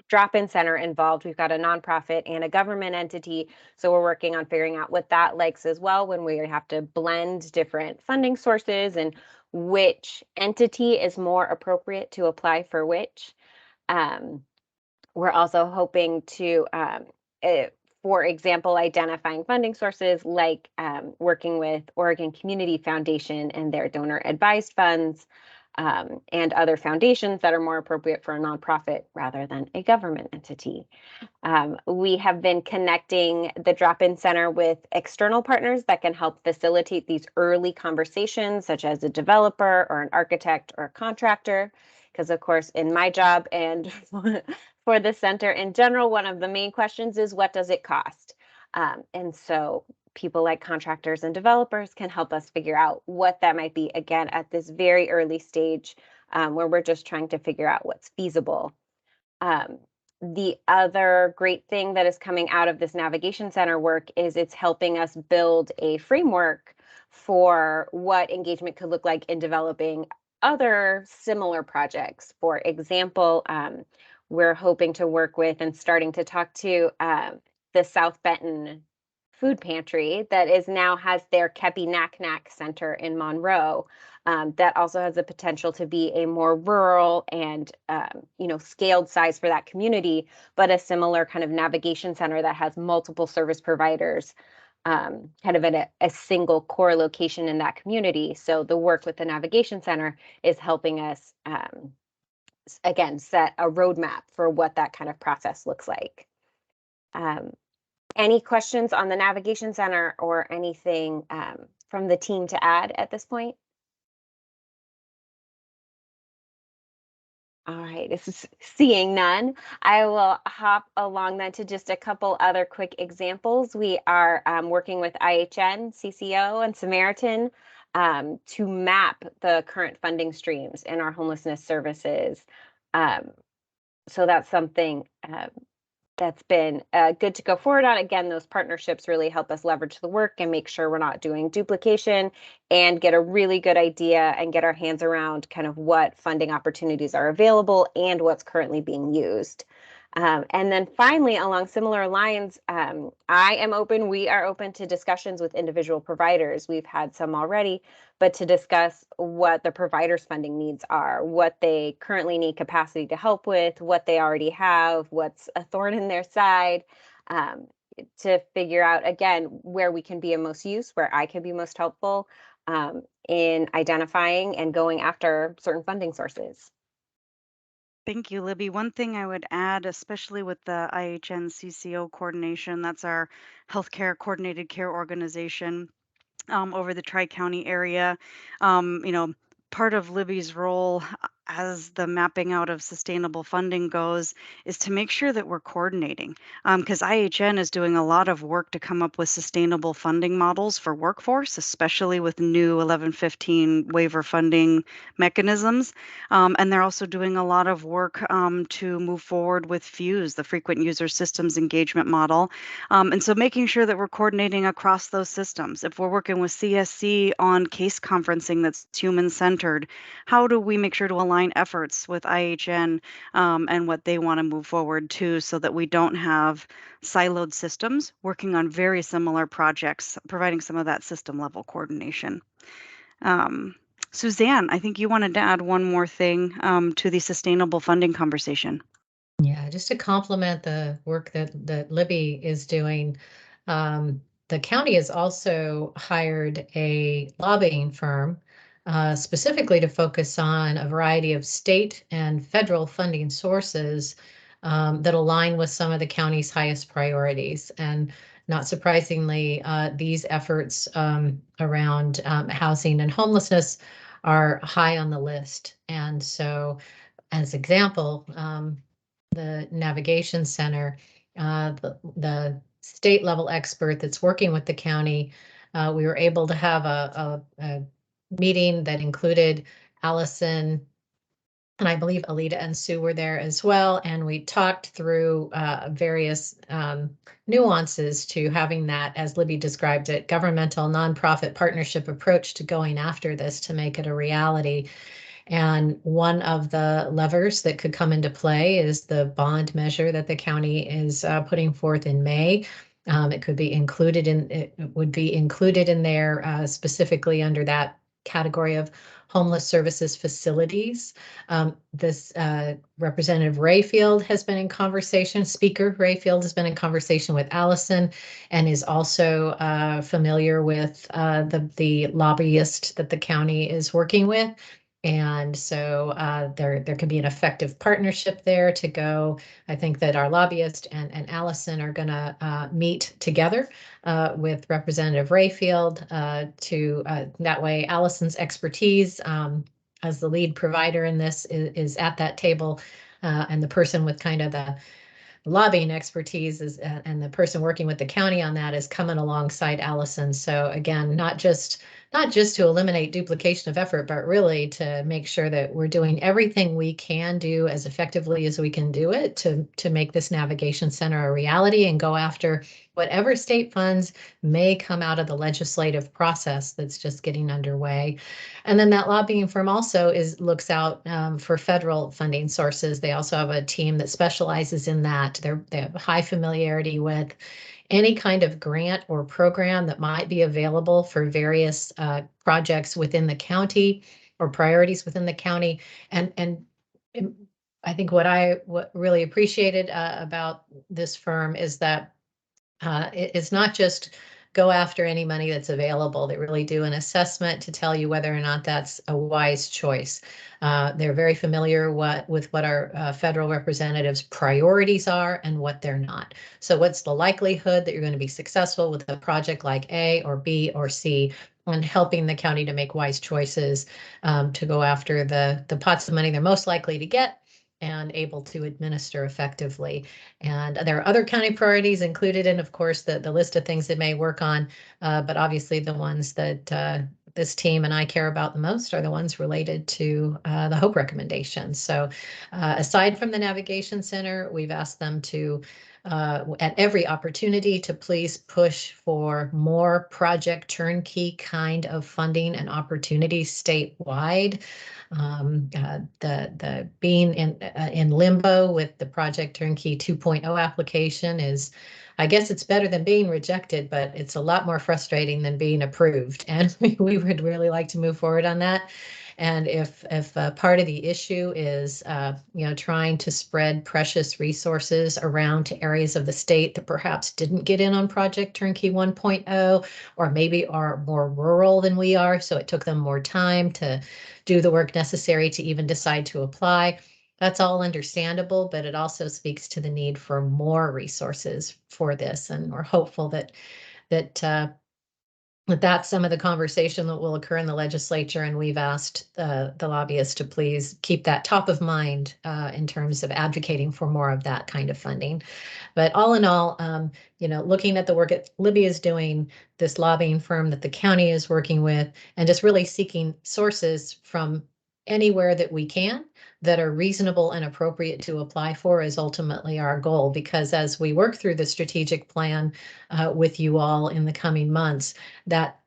drop-in center involved. We've got a nonprofit and a government entity. So we're working on figuring out what that likes as well when we have to blend different funding sources and which entity is more appropriate to apply for which. We're also hoping to, for example, identifying funding sources like working with Oregon Community Foundation and their donor advised funds and other foundations that are more appropriate for a nonprofit rather than a government entity. We have been connecting the Drop-In Center with external partners that can help facilitate these early conversations, such as a developer or an architect or a contractor. Because of course, in my job and for the center in general, one of the main questions is what does it cost? And so people like contractors and developers can help us figure out what that might be, again, at this very early stage where we're just trying to figure out what's feasible. The other great thing that is coming out of this Navigation Center work is it's helping us build a framework for what engagement could look like in developing other similar projects. For example, we're hoping to work with and starting to talk to the South Benton Food Pantry that is now has their H.O.P.E Knack Center in Monroe. That also has the potential to be a more rural and scaled size for that community, but a similar kind of navigation center that has multiple service providers kind of in a single core location in that community. So the work with the Navigation Center is helping us, again, set a roadmap for what that kind of process looks like. Any questions on the Navigation Center or anything from the team to add at this point? All right, this is seeing none. I will hop along then to just a couple other quick examples. We are working with IHN, CCO, and Samaritan to map the current funding streams in our homelessness services. So that's something that's been good to go forward on. Again, those partnerships really help us leverage the work and make sure we're not doing duplication and get a really good idea and get our hands around kind of what funding opportunities are available and what's currently being used. And then finally, along similar lines, I am open, we are open to discussions with individual providers. We've had some already, but to discuss what the providers' funding needs are, what they currently need capacity to help with, what they already have, what's a thorn in their side, to figure out, again, where we can be of most use, where I can be most helpful in identifying and going after certain funding sources. Thank you, Libby. One thing I would add, especially with the IHN CCO coordination, that's our healthcare coordinated care organization over the Tri-County area. Part of Libby's role as the mapping out of sustainable funding goes is to make sure that we're coordinating, because IHN is doing a lot of work to come up with sustainable funding models for workforce, especially with new 1115 waiver funding mechanisms. And they're also doing a lot of work to move forward with FUSE, the frequent user systems engagement model. And so making sure that we're coordinating across those systems. If we're working with CSC on case conferencing that's human-centered, how do we make sure to align efforts with IHN and what they want to move forward to, so that we don't have siloed systems working on very similar projects, providing some of that system level coordination. Suzanne, I think you wanted to add one more thing to the sustainable funding conversation. Yeah, just to complement the work that Libby is doing, the county has also hired a lobbying firm specifically to focus on a variety of state and federal funding sources that align with some of the county's highest priorities. And not surprisingly, these efforts around housing and homelessness are high on the list. And so, as example, the Navigation Center, the state level expert that's working with the county, we were able to have a meeting that included Allison, and I believe Alita and Sue were there as well. And we talked through various nuances to having that, as Libby described it, governmental nonprofit partnership approach to going after this to make it a reality. And one of the levers that could come into play is the bond measure that the county is putting forth in May. It would be included in there specifically under that category of homeless services facilities. This Representative Rayfield has been in conversation, Speaker Rayfield has been in conversation with Allison, and is also familiar with the lobbyist that the county is working with. And so there can be an effective partnership there to go. I think that our lobbyist and Allison are going to meet together with Representative Rayfield to that way Allison's expertise as the lead provider in this is at that table, and the person with kind of the lobbying expertise is, and the person working with the county on that is coming alongside Allison. So again, not just to eliminate duplication of effort, but really to make sure that we're doing everything we can do as effectively as we can do it to make this navigation center a reality and go after whatever state funds may come out of the legislative process that's just getting underway. And then that lobbying firm also looks out for federal funding sources. They also have a team that specializes in that. They have high familiarity with any kind of grant or program that might be available for various projects within the county or priorities within the county. And I think what really appreciated about this firm is that it's not just go after any money that's available. They really do an assessment to tell you whether or not that's a wise choice. They're very familiar with what our federal representatives' priorities are and what they're not. So what's the likelihood that you're going to be successful with a project like A or B or C, and helping the county to make wise choices to go after the pots of money they're most likely to get, and able to administer effectively. And there are other county priorities included in, of course, the list of things they may work on, but obviously the ones that this team and I care about the most are the ones related to the HOPE recommendations. So aside from the Navigation Center, we've asked them to, at every opportunity, to please push for more project turnkey kind of funding and opportunities statewide. The being in limbo with the Project Turnkey 2.0 application is, I guess it's better than being rejected, but it's a lot more frustrating than being approved. And we would really like to move forward on that. And if part of the issue is, trying to spread precious resources around to areas of the state that perhaps didn't get in on Project Turnkey 1.0, or maybe are more rural than we are, so it took them more time to do the work necessary to even decide to apply. That's all understandable, but it also speaks to the need for more resources for this. And we're hopeful that's some of the conversation that will occur in the legislature, and we've asked the lobbyists to please keep that top of mind in terms of advocating for more of that kind of funding. But all in all, looking at the work that Libby is doing, this lobbying firm that the county is working with, and just really seeking sources from anywhere that we can that are reasonable and appropriate to apply for is ultimately our goal. Because as we work through the strategic plan with you all in the coming months, that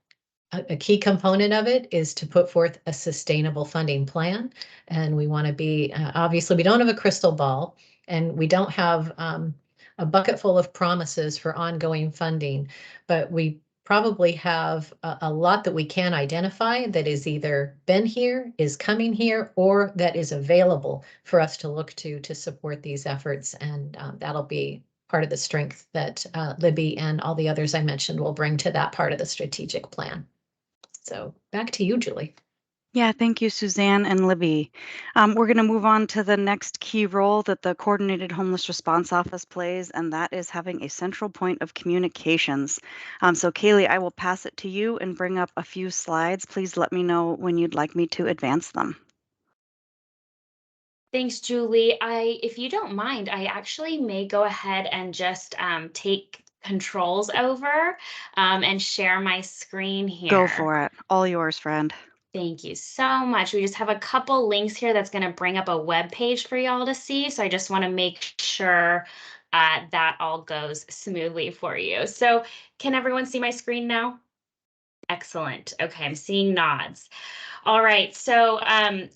a key component of it is to put forth a sustainable funding plan. And we want to be, obviously, we don't have a crystal ball, and we don't have a bucket full of promises for ongoing funding, but we probably have a lot that we can identify that is either been here, is coming here, or that is available for us to look to support these efforts. And that'll be part of the strength that Libby and all the others I mentioned will bring to that part of the strategic plan. So back to you, Julie. Yeah, thank you, Suzanne and Libby. We're going to move on to the next key role that the Coordinated Homeless Response Office plays, and that is having a central point of communications. So Kaylee, I will pass it to you and bring up a few slides. Please let me know when you'd like me to advance them. Thanks, Julie. If you don't mind, I actually may go ahead and just take controls over and share my screen here. Go for it. All yours, friend. Thank you so much. We just have a couple links here that's going to bring up a web page for y'all to see. So I just want to make sure that all goes smoothly for you. So can everyone see my screen now? Excellent. Okay, I'm seeing nods. All right, so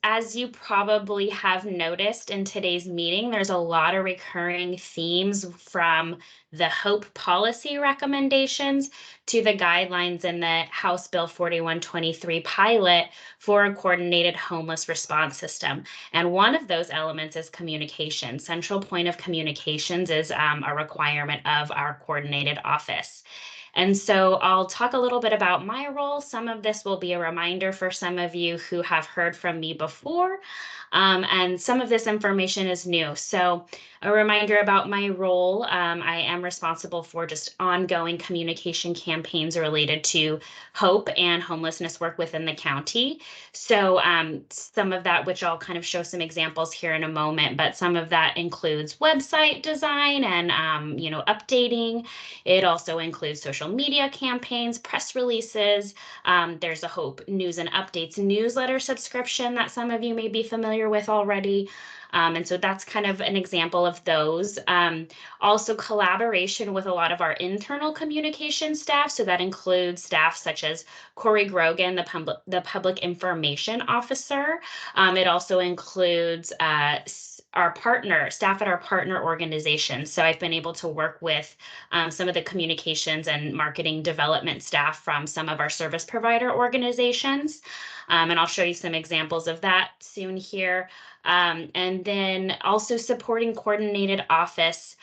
as you probably have noticed in today's meeting, there's a lot of recurring themes from the HOPE policy recommendations to the guidelines in the House Bill 4123 pilot for a coordinated homeless response system. And one of those elements is communication. Central point of communications is a requirement of our coordinated office. And so I'll talk a little bit about my role. Some of this will be a reminder for some of you who have heard from me before, and some of this information is new. So a reminder about my role, I am responsible for just ongoing communication campaigns related to HOPE and homelessness work within the county. So some of that, which I'll kind of show some examples here in a moment, but some of that includes website design and updating. It also includes social media campaigns, press releases. There's a HOPE News and Updates newsletter subscription that some of you may be familiar with already. And so that's kind of an example of those. Also collaboration with a lot of our internal communication staff. So that includes staff such as Corey Grogan, the public information officer. It also includes our staff at our partner organizations. So I've been able to work with some of the communications and marketing development staff from some of our service provider organizations. And I'll show you some examples of that soon here. And then also supporting coordinated office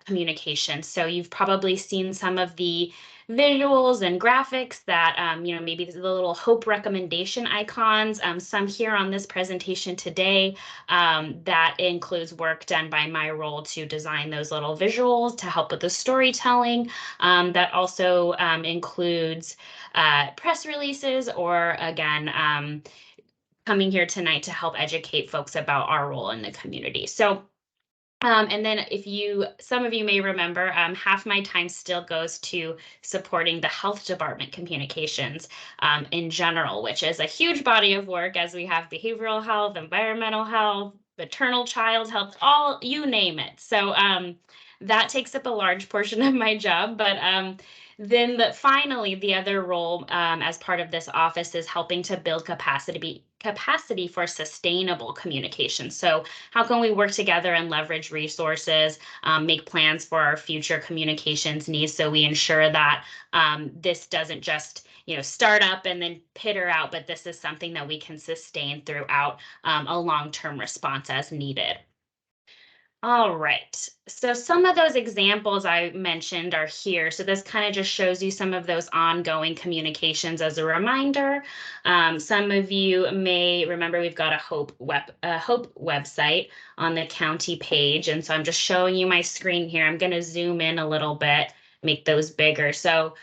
communication. So you've probably seen some of the visuals and graphics that, maybe the little HOPE recommendation icons, some here on this presentation today, that includes work done by my role to design those little visuals to help with the storytelling. That also includes press releases or, again, coming here tonight to help educate folks about our role in the community. So and then some of you may remember, half my time still goes to supporting the health department communications in general, which is a huge body of work as we have behavioral health, environmental health, maternal child health, all, you name it. So that takes up a large portion of my job, but then finally, the other role as part of this office is helping to build capacity for sustainable communication. So how can we work together and leverage resources, make plans for our future communications needs so we ensure that this doesn't just start up and then peter out, but this is something that we can sustain throughout a long-term response as needed. All right, so some of those examples I mentioned are here. So this kind of just shows you some of those ongoing communications as a reminder. Some of you may remember we've got a HOPE website on the county page. And so I'm just showing you my screen here. I'm going to zoom in a little bit, make those bigger. So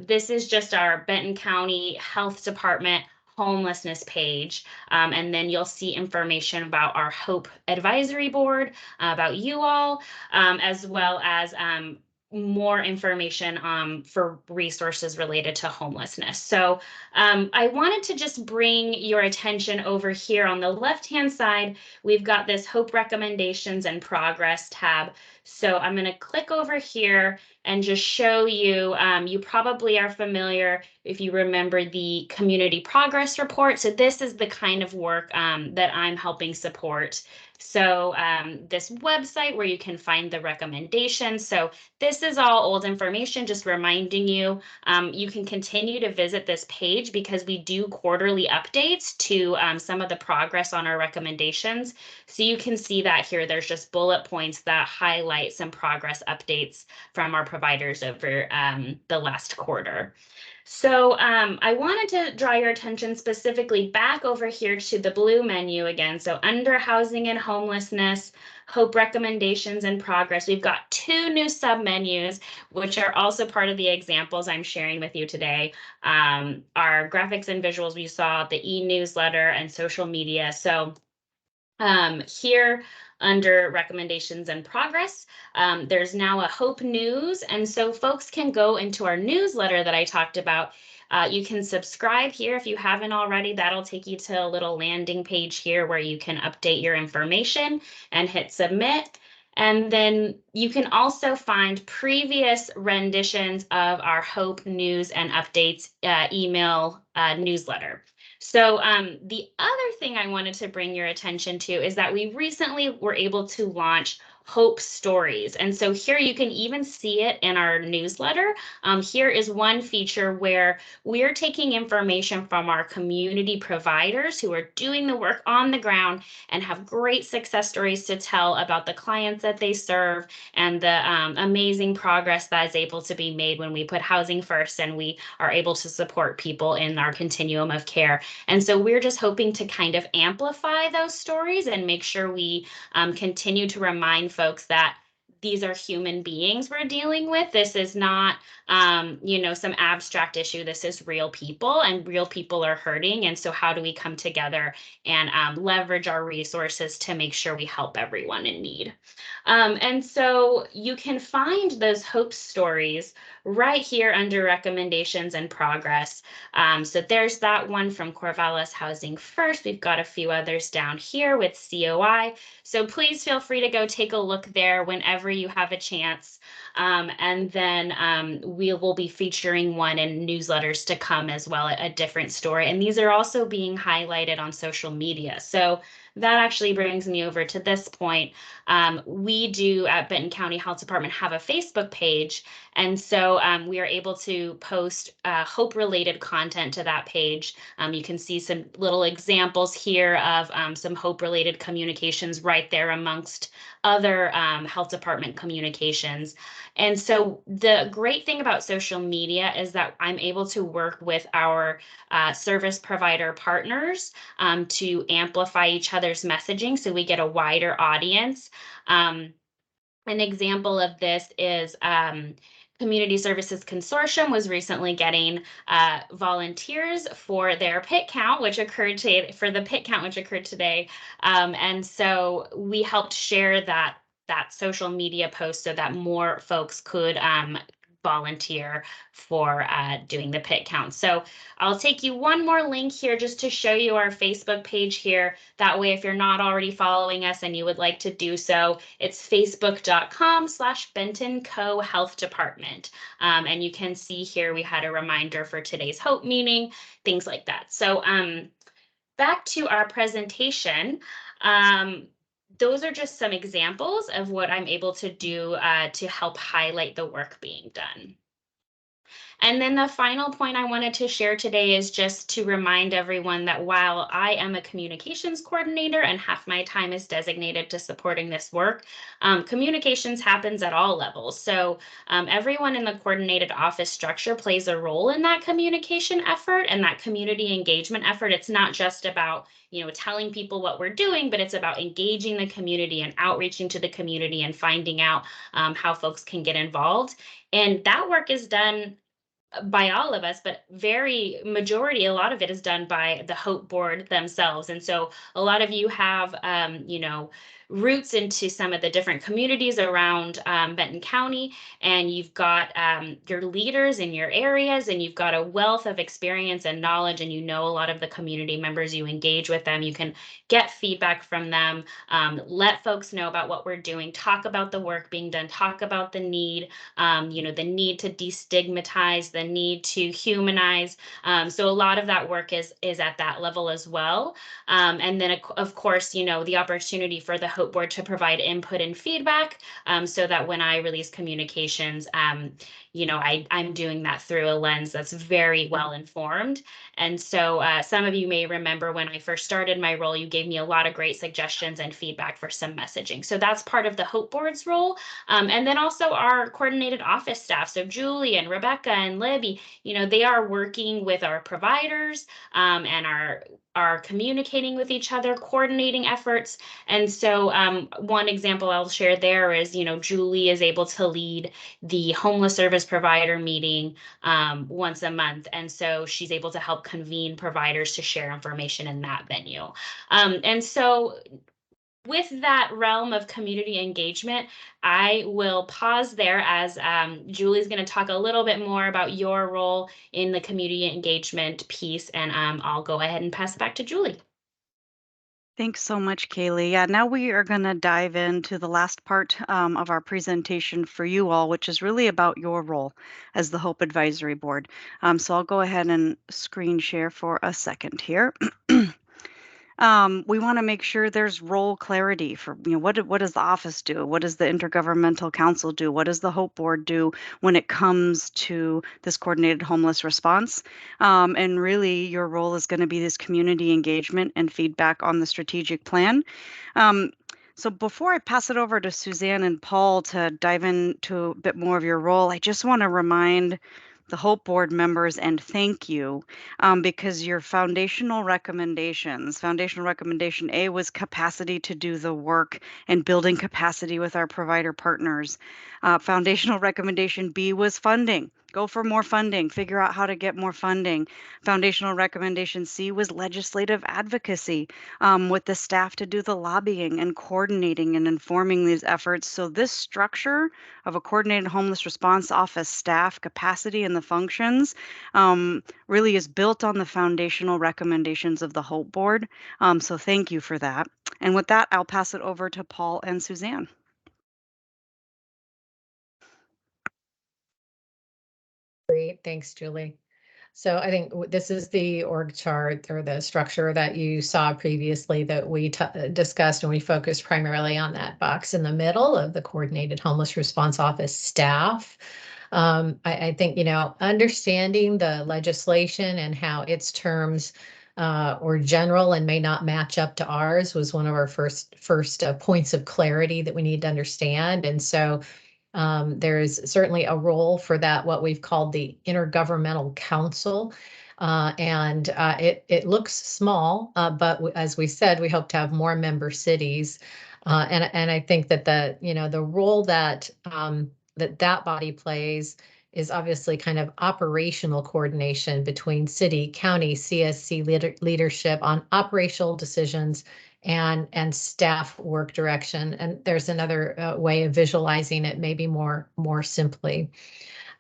this is just our Benton County Health Department homelessness page. And then you'll see information about our HOPE advisory board, about you all, as well as more information for resources related to homelessness. So I wanted to just bring your attention over here on the left-hand side. We've got this HOPE recommendations and progress tab. So I'm going to click over here and just show you, you probably are familiar if you remember the community progress report. So this is the kind of work that I'm helping support. So this website where you can find the recommendations. So this is all old information, just reminding you, you can continue to visit this page because we do quarterly updates to some of the progress on our recommendations. So you can see that here, there's just bullet points that highlight some progress updates from our providers over the last quarter. So I wanted to draw your attention specifically back over here to the blue menu again. So under housing and homelessness, HOPE recommendations and progress, we've got 2 new submenus, which are also part of the examples I'm sharing with you today. Our graphics and visuals, we saw the e-newsletter and social media. So here under recommendations and progress, there's now a HOPE news. And so folks can go into our newsletter that I talked about. You can subscribe here if you haven't already. That'll take you to a little landing page here where you can update your information and hit submit. And then you can also find previous renditions of our HOPE news and updates email newsletter. So the other thing I wanted to bring your attention to is that we recently were able to launch HOPE Stories. And so here you can even see it in our newsletter. Here is one feature where we're taking information from our community providers who are doing the work on the ground and have great success stories to tell about the clients that they serve and the amazing progress that is able to be made when we put housing first and we are able to support people in our continuum of care. And so we're just hoping to kind of amplify those stories and make sure we continue to remind folks that these are human beings we're dealing with. This is not, some abstract issue. This is real people, and real people are hurting. And so how do we come together and leverage our resources to make sure we help everyone in need? And so you can find those HOPE stories right here under recommendations and progress. So there's that one from Corvallis Housing First. We've got a few others down here with COI. So please feel free to go take a look there whenever you have a chance. And then we will be featuring one in newsletters to come as well, a different story. And these are also being highlighted on social media. So that actually brings me over to this point. We do at Benton County Health Department have a Facebook page. And so we are able to post HOPE-related content to that page. You can see some little examples here of some HOPE-related communications right there amongst other health department communications. And so the great thing about social media is that I'm able to work with our service provider partners to amplify each other's messaging so we get a wider audience. An example of this is Community Services Consortium was recently getting volunteers for their pit count, which occurred today. And so we helped share that social media post so that more folks could volunteer for doing the pit count. So I'll take you one more link here just to show you our Facebook page here. That way, if you're not already following us and you would like to do so, it's facebook.com/Benton Co Health Department. And you can see here we had a reminder for today's HOPE meeting, things like that. So back to our presentation. Those are just some examples of what I'm able to do to help highlight the work being done. And then the final point I wanted to share today is just to remind everyone that while I am a communications coordinator and half my time is designated to supporting this work, communications happens at all levels. So everyone in the coordinated office structure plays a role in that communication effort and that community engagement effort. It's not just about telling people what we're doing, but it's about engaging the community and outreaching to the community and finding out how folks can get involved. And that work is done by all of us, but a lot of it is done by the HOPE board themselves. And so a lot of you have, roots into some of the different communities around Benton County, and you've got your leaders in your areas, and you've got a wealth of experience and knowledge, and a lot of the community members, you engage with them, you can get feedback from them, let folks know about what we're doing, talk about the work being done, talk about the need, the need to destigmatize, the need to humanize. So a lot of that work is at that level as well. And then of course, the opportunity for the HOPE board to provide input and feedback so that when I release communications, I'm doing that through a lens that's very well informed. And so some of you may remember when I first started my role, you gave me a lot of great suggestions and feedback for some messaging. So that's part of the HOPE board's role. And then also our coordinated office staff. So Julie and Rebecca and Libby, they are working with our providers and are communicating with each other, coordinating efforts. And so one example I'll share there is, Julie is able to lead the homeless service provider meeting once a month. And so she's able to help convene providers to share information in that venue. And so with that realm of community engagement, I will pause there as Julie's going to talk a little bit more about your role in the community engagement piece, and I'll go ahead and pass it back to Julie. Thanks so much, Kaylee. Yeah, now we are going to dive into the last part of our presentation for you all, which is really about your role as the HOPE Advisory Board. So I'll go ahead and screen share for a second here. We want to make sure there's role clarity for, what does the office do? What does the Intergovernmental Council do? What does the HOPE Board do when it comes to this coordinated homeless response? And really, your role is going to be this community engagement and feedback on the strategic plan. So before I pass it over to Suzanne and Paul to dive into a bit more of your role, I just want to remind the HOPE board members and thank you because your foundational recommendation A was capacity to do the work and building capacity with our provider partners. Foundational recommendation B was funding. Go for more funding, figure out how to get more funding. Foundational recommendation C was legislative advocacy with the staff to do the lobbying and coordinating and informing these efforts. So this structure of a coordinated homeless response office staff capacity and the functions really is built on the foundational recommendations of the HOPE board. So thank you for that. And with that, I'll pass it over to Paul and Suzanne. Great, thanks, Julie. So I think this is the org chart or the structure that you saw previously that we discussed, and we focused primarily on that box in the middle of the Coordinated Homeless Response Office staff. I think, understanding the legislation and how its terms or general and may not match up to ours was one of our first points of clarity that we need to understand. And so there's certainly a role for that, what we've called the Intergovernmental Council. And it looks small, but as we said, we hope to have more member cities. And I think that the role that that body plays is obviously kind of operational coordination between city, county, CSC leadership on operational decisions and staff work direction. And there's another way of visualizing it, maybe more simply.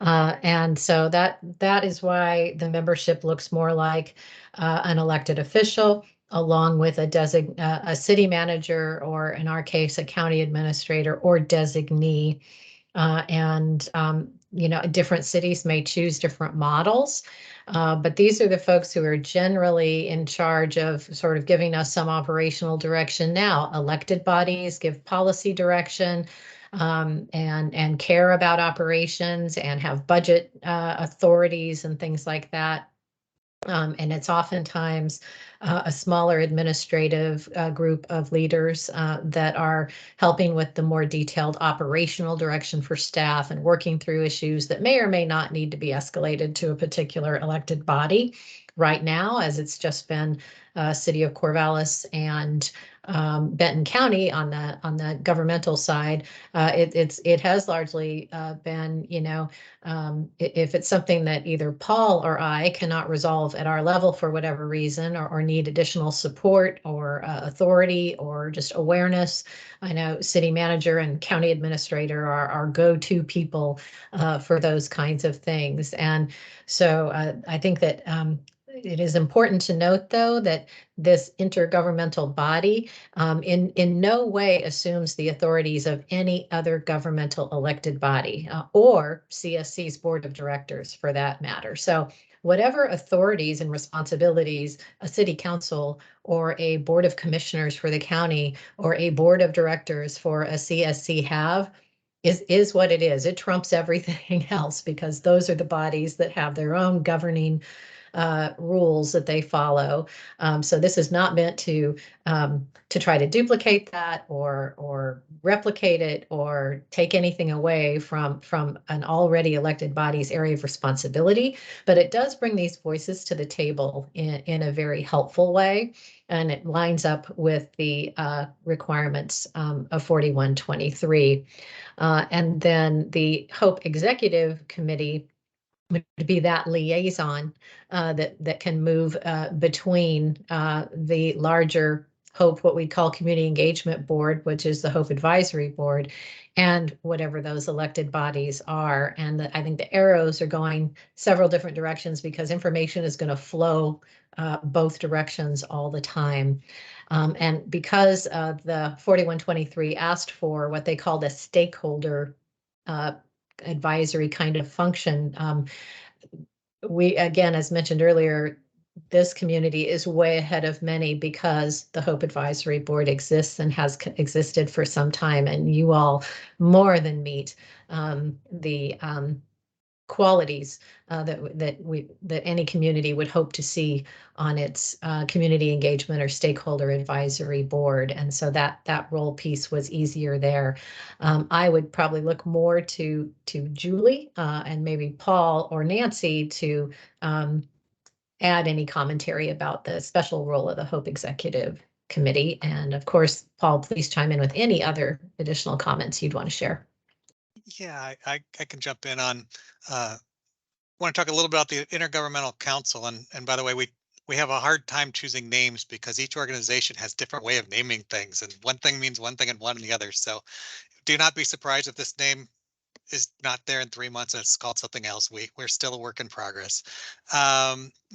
And so that is why the membership looks more like an elected official, along with a city manager, or in our case, a county administrator or designee. Different cities may choose different models, but these are the folks who are generally in charge of sort of giving us some operational direction now. Elected bodies give policy direction, and care about operations and have budget authorities and things like that. And it's oftentimes a smaller administrative group of leaders that are helping with the more detailed operational direction for staff and working through issues that may or may not need to be escalated to a particular elected body. Right now, as it's just been City of Corvallis and Benton County on the governmental side, it has largely been, if it's something that either Paul or I cannot resolve at our level for whatever reason, or need additional support or authority or just awareness, I know city manager and county administrator are our go-to people for those kinds of things. And so I think that it is important to note, though, that this intergovernmental body in no way assumes the authorities of any other governmental elected body or CSC's board of directors, for that matter. So whatever authorities and responsibilities a city council or a board of commissioners for the county or a board of directors for a CSC have is what it is. It trumps everything else, because those are the bodies that have their own governing rules that they follow. So this is not meant to try to duplicate that or replicate it or take anything away from an already elected body's area of responsibility, but it does bring these voices to the table in a very helpful way, and it lines up with the requirements of 4123. And then the HOPE Executive Committee would be that liaison that can move between the larger HOPE, what we call Community Engagement Board, which is the HOPE Advisory Board, and whatever those elected bodies are. And I think the arrows are going several different directions, because information is going to flow both directions all the time. And because the 4123 asked for what they called a stakeholder advisory kind of function, we, again, as mentioned earlier, this community is way ahead of many because the HOPE Advisory Board exists and has existed for some time, and you all more than meet the qualities that any community would hope to see on its community engagement or stakeholder advisory board. And so that role piece was easier there. I would probably look more to Julie and maybe Paul or Nancy to add any commentary about the special role of the HOPE Executive Committee. And of course, Paul, please chime in with any other additional comments you'd want to share. Yeah, I can jump in on want to talk a little bit about the Intergovernmental Council. And by the way, we have a hard time choosing names because each organization has different way of naming things, and one thing means one thing and one and the other. So do not be surprised if this name is not there in 3 months and it's called something else. We're still a work in progress.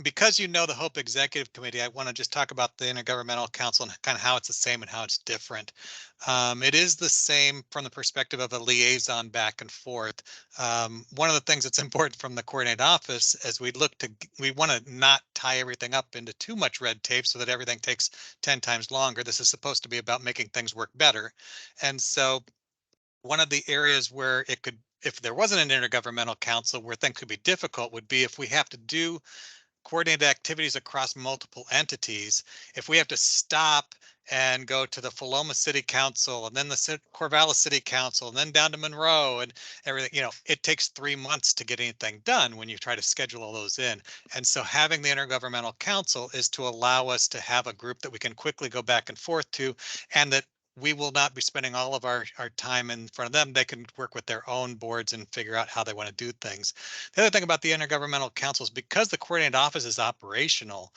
Because you know the HOPE Executive Committee, I want to just talk about the Intergovernmental Council and kind of how it's the same and how it's different. It is the same from the perspective of a liaison back and forth. One of the things that's important from the coordinated office as we want to not tie everything up into too much red tape so that everything takes 10 times longer. This is supposed to be about making things work better. And so one of the areas where it could, if there wasn't an intergovernmental council where things could be difficult, would be if we have to do coordinated activities across multiple entities. If we have to stop and go to the Paloma City Council and then the Corvallis City Council and then down to Monroe and everything, it takes 3 months to get anything done when you try to schedule all those in. And so having the Intergovernmental Council is to allow us to have a group that we can quickly go back and forth to, and that we will not be spending all of our time in front of them. They can work with their own boards and figure out how they want to do things. The other thing about the intergovernmental councils, because the coordinated office is operational,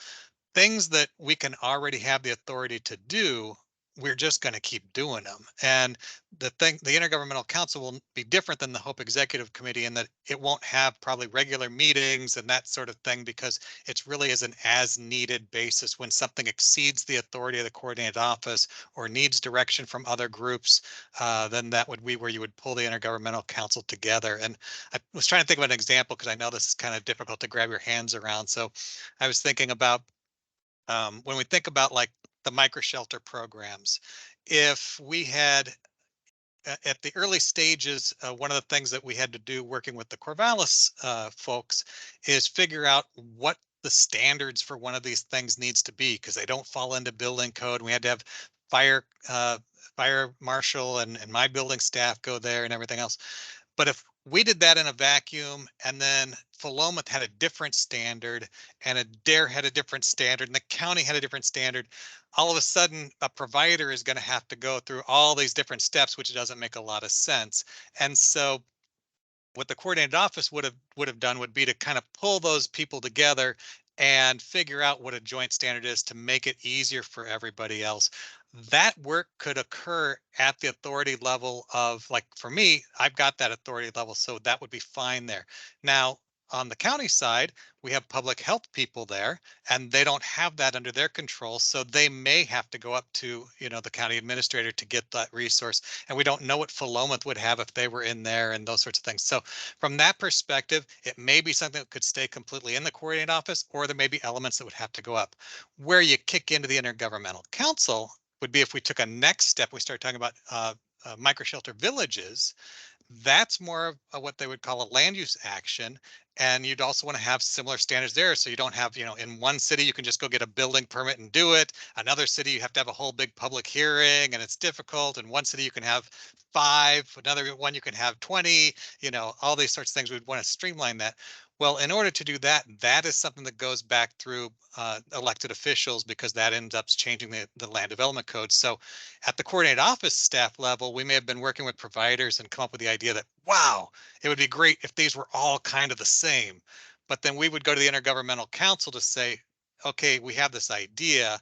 things that we can already have the authority to do, we're just going to keep doing them. And the Intergovernmental Council will be different than the Hope Executive Committee in that it won't have probably regular meetings and that sort of thing, because it's really as an as needed basis. When something exceeds the authority of the coordinated office or needs direction from other groups, then that would be where you would pull the Intergovernmental Council together. And I was trying to think of an example because I know this is kind of difficult to grab your hands around. So I was thinking about when we think about like the micro shelter programs, if we had at the early stages, one of the things that we had to do working with the Corvallis folks is figure out what the standards for one of these things needs to be, because they don't fall into building code. We had to have fire fire marshal and my building staff go there and everything else. But if we did that in a vacuum and then Philomath had a different standard and Adair had a different standard and the county had a different standard, all of a sudden a provider is going to have to go through all these different steps, which doesn't make a lot of sense. And so what the coordinated office would have done would be to kind of pull those people together and figure out what a joint standard is to make it easier for everybody else. That work could occur at the authority level of, like, for me, I've got that authority level, so that would be fine there. Now, on the county side, we have public health people there, and they don't have that under their control, so they may have to go up to, the county administrator to get that resource. And we don't know what Philomath would have if they were in there and those sorts of things. So from that perspective, it may be something that could stay completely in the coordinated office, or there may be elements that would have to go up. Where you kick into the Intergovernmental Council would be if we took a next step, we start talking about micro shelter villages. That's more of what they would call a land use action. And you'd also want to have similar standards there. So you don't have, in one city, you can just go get a building permit and do it. Another city, you have to have a whole big public hearing and it's difficult. In one city, you can have 5, another one, you can have 20, all these sorts of things. We'd want to streamline that. Well, in order to do that, that is something that goes back through elected officials, because that ends up changing the land development code. So at the coordinated office staff level, we may have been working with providers and come up with the idea that, wow, it would be great if these were all kind of the same. But then we would go to the Intergovernmental Council to say, okay, we have this idea.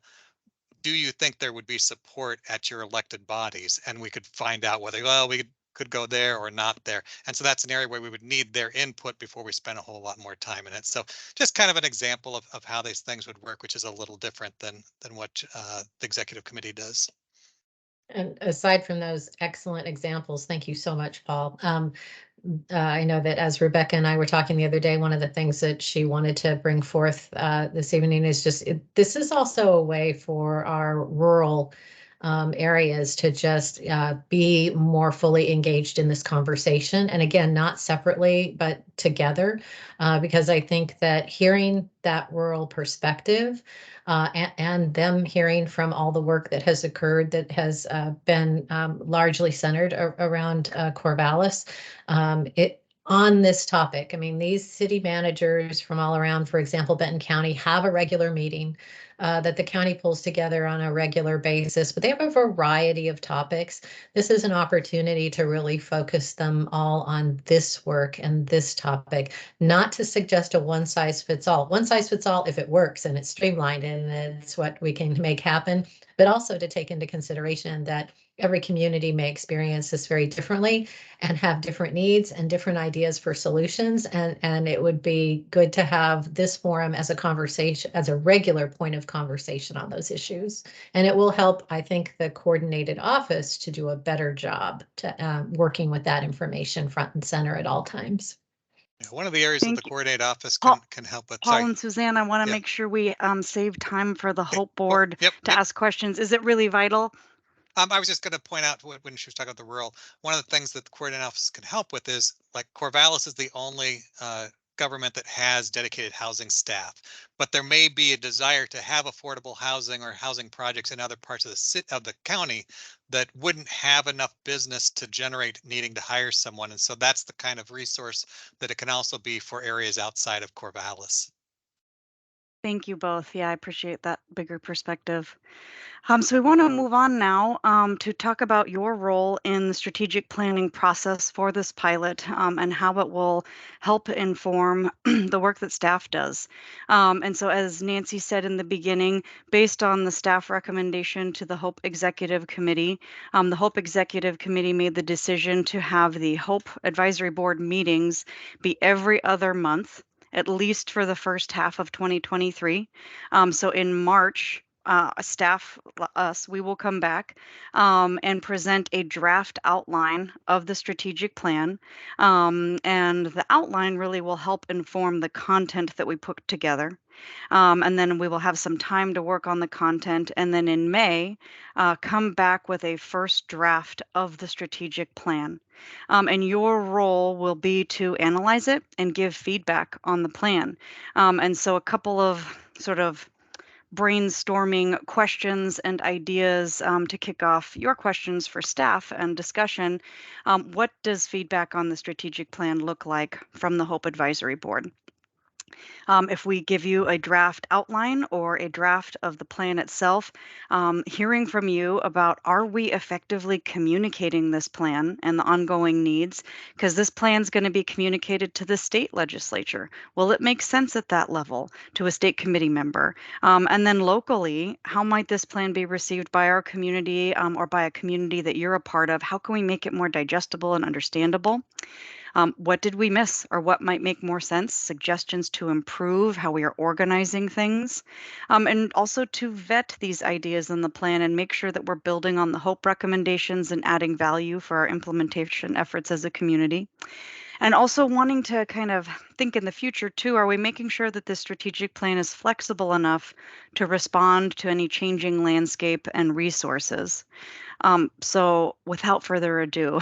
Do you think there would be support at your elected bodies? And we could find out whether, well, we could go there or not there. And so that's an area where we would need their input before we spend a whole lot more time in it. So just kind of an example of how these things would work, which is a little different than what the executive committee does. And aside from those excellent examples, thank you so much, Paul. I know that as Rebecca and I were talking the other day, one of the things that she wanted to bring forth this evening is just, this is also a way for our rural areas to just be more fully engaged in this conversation. And again, not separately, but together, because I think that hearing that rural perspective and them hearing from all the work that has occurred that has been largely centered around Corvallis, on this topic. I mean, these city managers from all around, for example, Benton County, have a regular meeting that the county pulls together on a regular basis, but they have a variety of topics. This is an opportunity to really focus them all on this work and this topic, not to suggest a one size fits all. One size fits all if it works and it's streamlined and it's what we can make happen, but also to take into consideration that every community may experience this very differently and have different needs and different ideas for solutions. And it would be good to have this forum as a conversation, as a regular point of conversation on those issues. And it will help, I think, the coordinated office to do a better job to working with that information front and center at all times. Yeah, one of the areas that the coordinated office can help with. Paul and Suzanne, I want to make sure we save time for the Hope Board to ask questions. Is it really vital? I was just going to point out when she was talking about the rural, one of the things that the coordinated office can help with is, like, Corvallis is the only government that has dedicated housing staff, but there may be a desire to have affordable housing or housing projects in other parts of the county that wouldn't have enough business to generate needing to hire someone. And so that's the kind of resource that it can also be for areas outside of Corvallis. Thank you both. Yeah, I appreciate that bigger perspective. So we want to move on now to talk about your role in the strategic planning process for this pilot and how it will help inform the work that staff does. And so, as Nancy said in the beginning, based on the staff recommendation to the HOPE Executive Committee, the HOPE Executive Committee made the decision to have the HOPE Advisory Board meetings be every other month, at least for the first half of 2023. So in March, staff, us, we will come back and present a draft outline of the strategic plan. And the outline really will help inform the content that we put together. And then we will have some time to work on the content. And then in May, come back with a first draft of the strategic plan. And your role will be to analyze it and give feedback on the plan. And so a couple of sort of brainstorming questions and ideas to kick off your questions for staff and discussion. What does feedback on the strategic plan look like from the HOPE Advisory Board? If we give you a draft outline or a draft of the plan itself, hearing from you about, are we effectively communicating this plan and the ongoing needs? Because this plan is going to be communicated to the state legislature. Will it make sense at that level to a state committee member? And then locally, how might this plan be received by our community or by a community that you're a part of? How can we make it more digestible and understandable? What did we miss, or what might make more sense? Suggestions to improve how we are organizing things, and also to vet these ideas in the plan and make sure that we're building on the HOPE recommendations and adding value for our implementation efforts as a community. And also wanting to kind of think in the future too, are we making sure that this strategic plan is flexible enough to respond to any changing landscape and resources? So without further ado,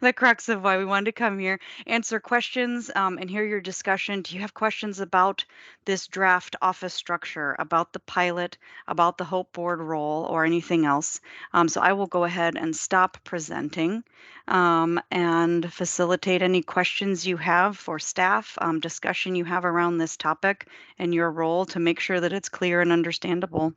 the crux of why we wanted to come here, answer questions and hear your discussion. Do you have questions about this draft office structure, about the pilot, about the HOPE board role, or anything else? So I will go ahead and stop presenting and facilitate any questions you have for staff, discussion you have around this topic and your role to make sure that it's clear and understandable.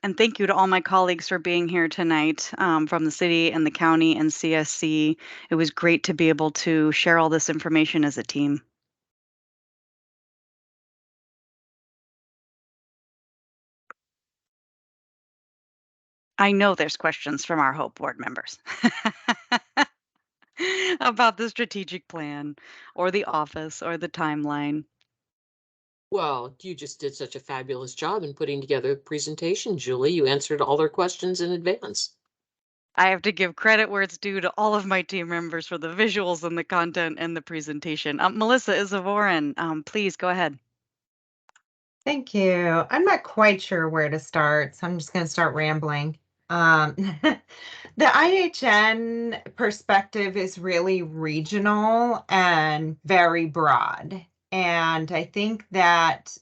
And thank you to all my colleagues for being here tonight from the city and the county and CSC. It was great to be able to share all this information as a team. I know there's questions from our HOPE board members about the strategic plan or the office or the timeline. Well, you just did such a fabulous job in putting together the presentation, Julie. You answered all their questions in advance. I have to give credit where it's due to all of my team members for the visuals and the content and the presentation. Melissa Izavorin, please go ahead. Thank you. I'm not quite sure where to start, so I'm just going to start rambling. The IHN perspective is really regional and very broad. And I think that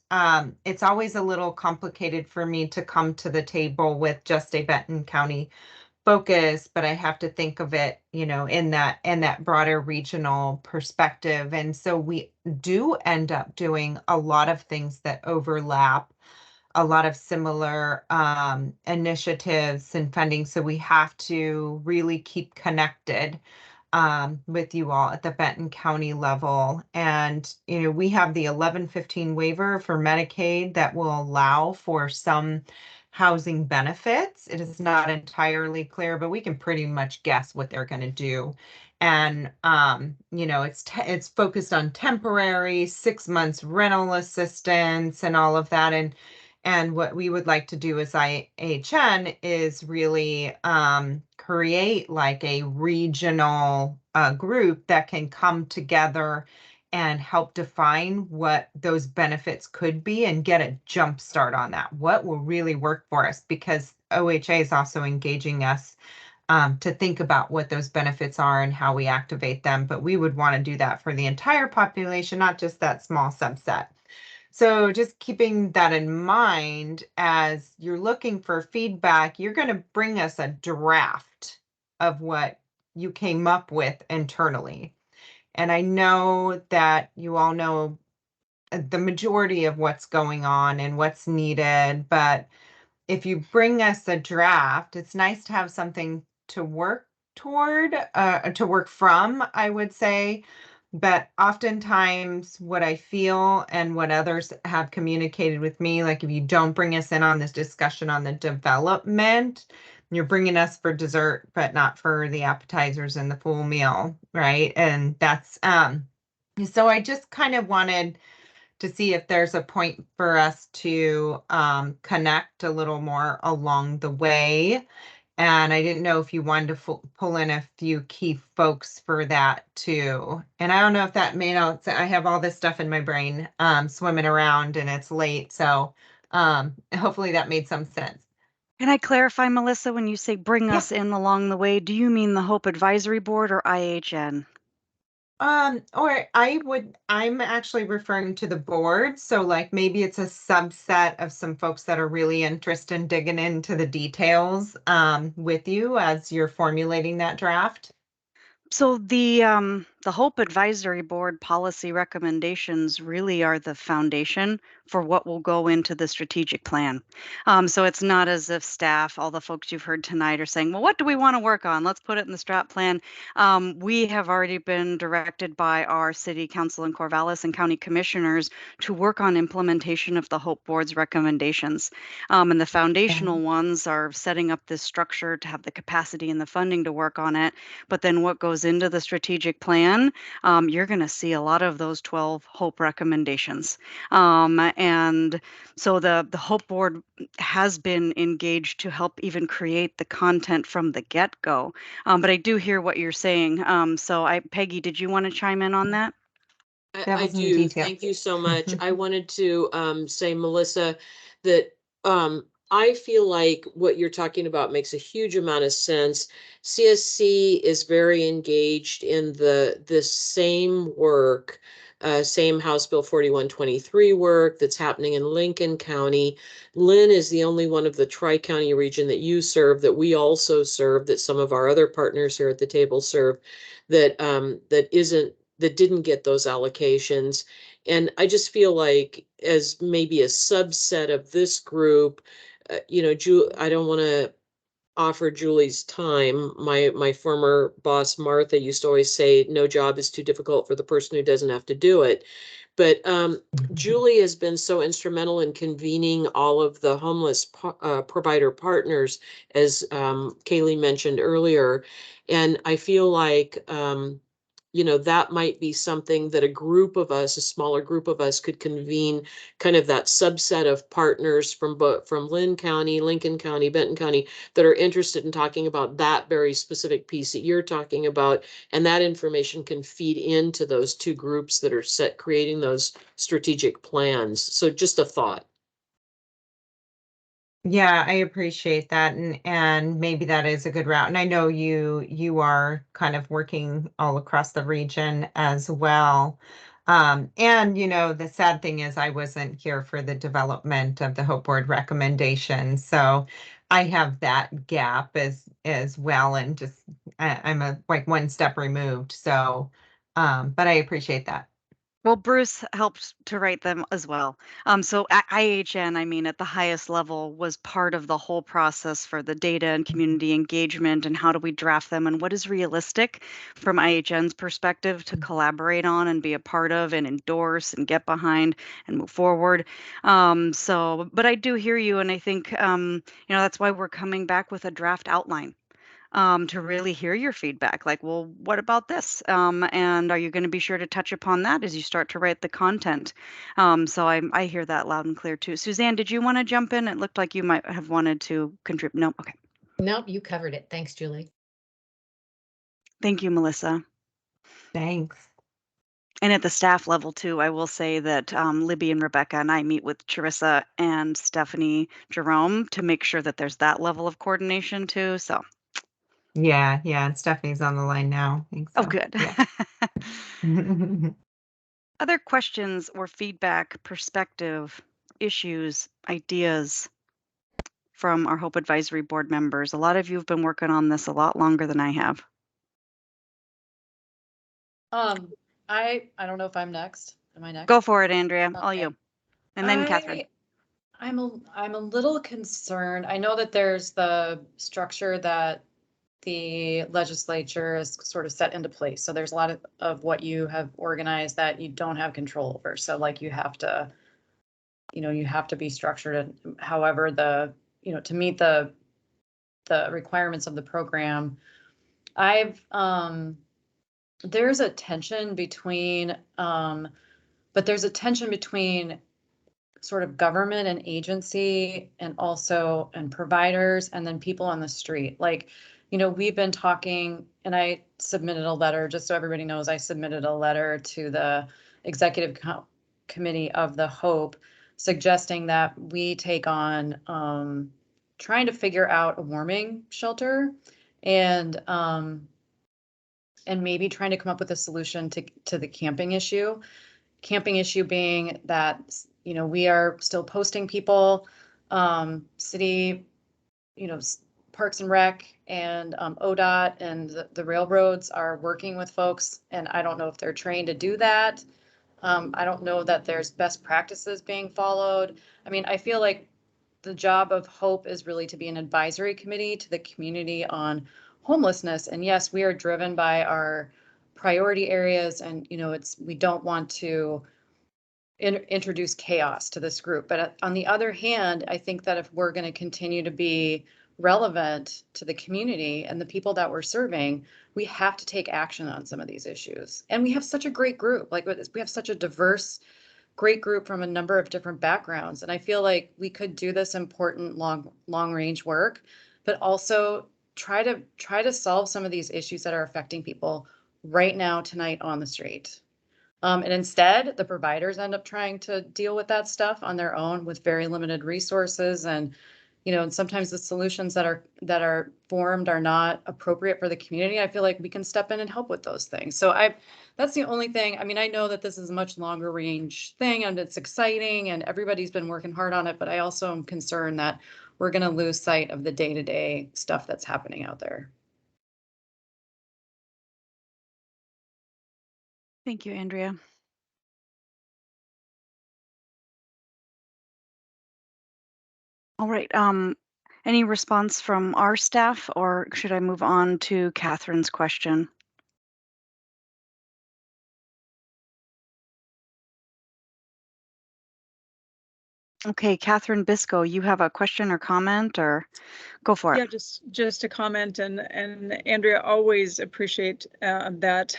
it's always a little complicated for me to come to the table with just a Benton County focus, but I have to think of it, in that broader regional perspective. And so we do end up doing a lot of things that overlap, a lot of similar initiatives and funding. So we have to really keep connected with you all at the Benton County level. And, we have the 1115 waiver for Medicaid that will allow for some housing benefits. It is not entirely clear, but we can pretty much guess what they're going to do. And, it's focused on temporary 6 months rental assistance and all of that. And what we would like to do as IHN is really create like a regional group that can come together and help define what those benefits could be and get a jump start on that. What will really work for us? Because OHA is also engaging us to think about what those benefits are and how we activate them. But we would want to do that for the entire population, not just that small subset. So just keeping that in mind as you're looking for feedback, you're going to bring us a draft of what you came up with internally. And I know that you all know the majority of what's going on and what's needed, but if you bring us a draft, it's nice to have something to work toward, to work from, I would say. But oftentimes, what I feel and what others have communicated with me, like if you don't bring us in on this discussion on the development, you're bringing us for dessert, but not for the appetizers and the full meal, right? And that's, so I just kind of wanted to see if there's a point for us to connect a little more along the way. And I didn't know if you wanted to pull in a few key folks for that too. And I don't know if that made out. I have all this stuff in my brain swimming around and it's late. So hopefully that made some sense. Can I clarify, Melissa, when you say bring us in along the way, do you mean the Hope Advisory Board or IHN? Or I'm actually referring to the board. So like maybe it's a subset of some folks that are really interested in digging into the details with you as you're formulating that draft. So the Hope Advisory Board policy recommendations really are the foundation for what will go into the strategic plan. So it's not as if staff, all the folks you've heard tonight, are saying, "Well, what do we want to work on? Let's put it in the strat plan." We have already been directed by our City Council in Corvallis and County Commissioners to work on implementation of the Hope Board's recommendations. And the foundational ones are setting up this structure to have the capacity and the funding to work on it. But then what goes into the strategic plan, you're going to see a lot of those 12 HOPE recommendations. And so the HOPE board has been engaged to help even create the content from the get-go. But I do hear what you're saying. Peggy, did you want to chime in on that? I do. Thank you so much. I wanted to say, Melissa, that I feel like what you're talking about makes a huge amount of sense. CSC is very engaged in this same work, same House Bill 4123 work that's happening in Lincoln County. Lynn is the only one of the Tri-County region that you serve, that we also serve, that some of our other partners here at the table serve, that that didn't get those allocations. And I just feel like as maybe a subset of this group, I don't want to offer Julie's time. My former boss, Martha, used to always say, no job is too difficult for the person who doesn't have to do it. But Julie has been so instrumental in convening all of the homeless provider partners, as Kaylee mentioned earlier. And I feel like, that might be something that a group of us, a smaller group of us, could convene, kind of that subset of partners from Lynn County, Lincoln County, Benton County, that are interested in talking about that very specific piece that you're talking about. And that information can feed into those two groups that are creating those strategic plans. So just a thought. Yeah, I appreciate that, and maybe that is a good route. And I know you are kind of working all across the region as well. And the sad thing is I wasn't here for the development of the Hope Board recommendations, so I have that gap as well, and just I'm like one step removed. So, but I appreciate that. Well, Bruce helped to write them as well. So IHN, I mean, at the highest level, was part of the whole process for the data and community engagement and how do we draft them and what is realistic from IHN's perspective to collaborate on and be a part of and endorse and get behind and move forward. But I do hear you, and I think, that's why we're coming back with a draft outline. To really hear your feedback. Like, well, what about this? And are you going to be sure to touch upon that as you start to write the content? So I hear that loud and clear too. Suzanne, did you want to jump in? It looked like you might have wanted to contribute. No, okay. Nope, you covered it. Thanks, Julie. Thank you, Melissa. Thanks. And at the staff level too, I will say that Libby and Rebecca and I meet with Charissa and Stephanie Jerome to make sure that there's that level of coordination too. So Yeah, and Stephanie's on the line now. I think so. Oh, good. Yeah. Other questions or feedback, perspective, issues, ideas from our Hope Advisory Board members? A lot of you have been working on this a lot longer than I have. I don't know if I'm next. Am I next? Go for it, Andrea. Okay. All you. And then Catherine. I'm a little concerned. I know that there's the structure that the legislature has sort of set into place. So there's a lot of what you have organized that you don't have control over. So like you have to be structured however to meet the requirements of the program. There's a tension between sort of government and agency and providers and then people on the street. Like, we've been talking, and I submitted a letter, just so everybody knows, I submitted a letter to the executive committee of the HOPE suggesting that we take on trying to figure out a warming shelter and maybe trying to come up with a solution to the camping issue. Camping issue being that, we are still posting people, city, Parks and Rec and ODOT and the railroads are working with folks, and I don't know if they're trained to do that. I don't know that there's best practices being followed. I mean, I feel like the job of HOPE is really to be an advisory committee to the community on homelessness. And yes, we are driven by our priority areas, and we don't want to introduce chaos to this group. But on the other hand, I think that if we're going to continue to be relevant to the community and the people that we're serving, we have to take action on some of these issues. And we have such a great group. Like, we have such a diverse, great group from a number of different backgrounds. And I feel like we could do this important long range work, but also try to solve some of these issues that are affecting people right now, tonight, on the street. And instead, the providers end up trying to deal with that stuff on their own with very limited resources. And, and sometimes the solutions that are formed are not appropriate for the community. I feel like we can step in and help with those things. So that's the only thing. I mean, I know that this is a much longer range thing and it's exciting and everybody's been working hard on it, but I also am concerned that we're going to lose sight of the day-to-day stuff that's happening out there. Thank you, Andrea. All right. Any response from our staff, or should I move on to Catherine's question? Okay, Catherine Biscoe, you have a question or comment, or go for it. Yeah, just a comment, and Andrea, always appreciate that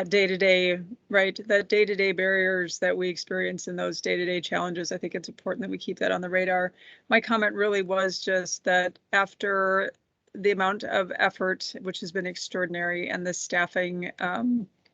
day-to-day, right? That day-to-day barriers that we experience in those day-to-day challenges. I think it's important that we keep that on the radar. My comment really was just that after the amount of effort, which has been extraordinary, and the staffing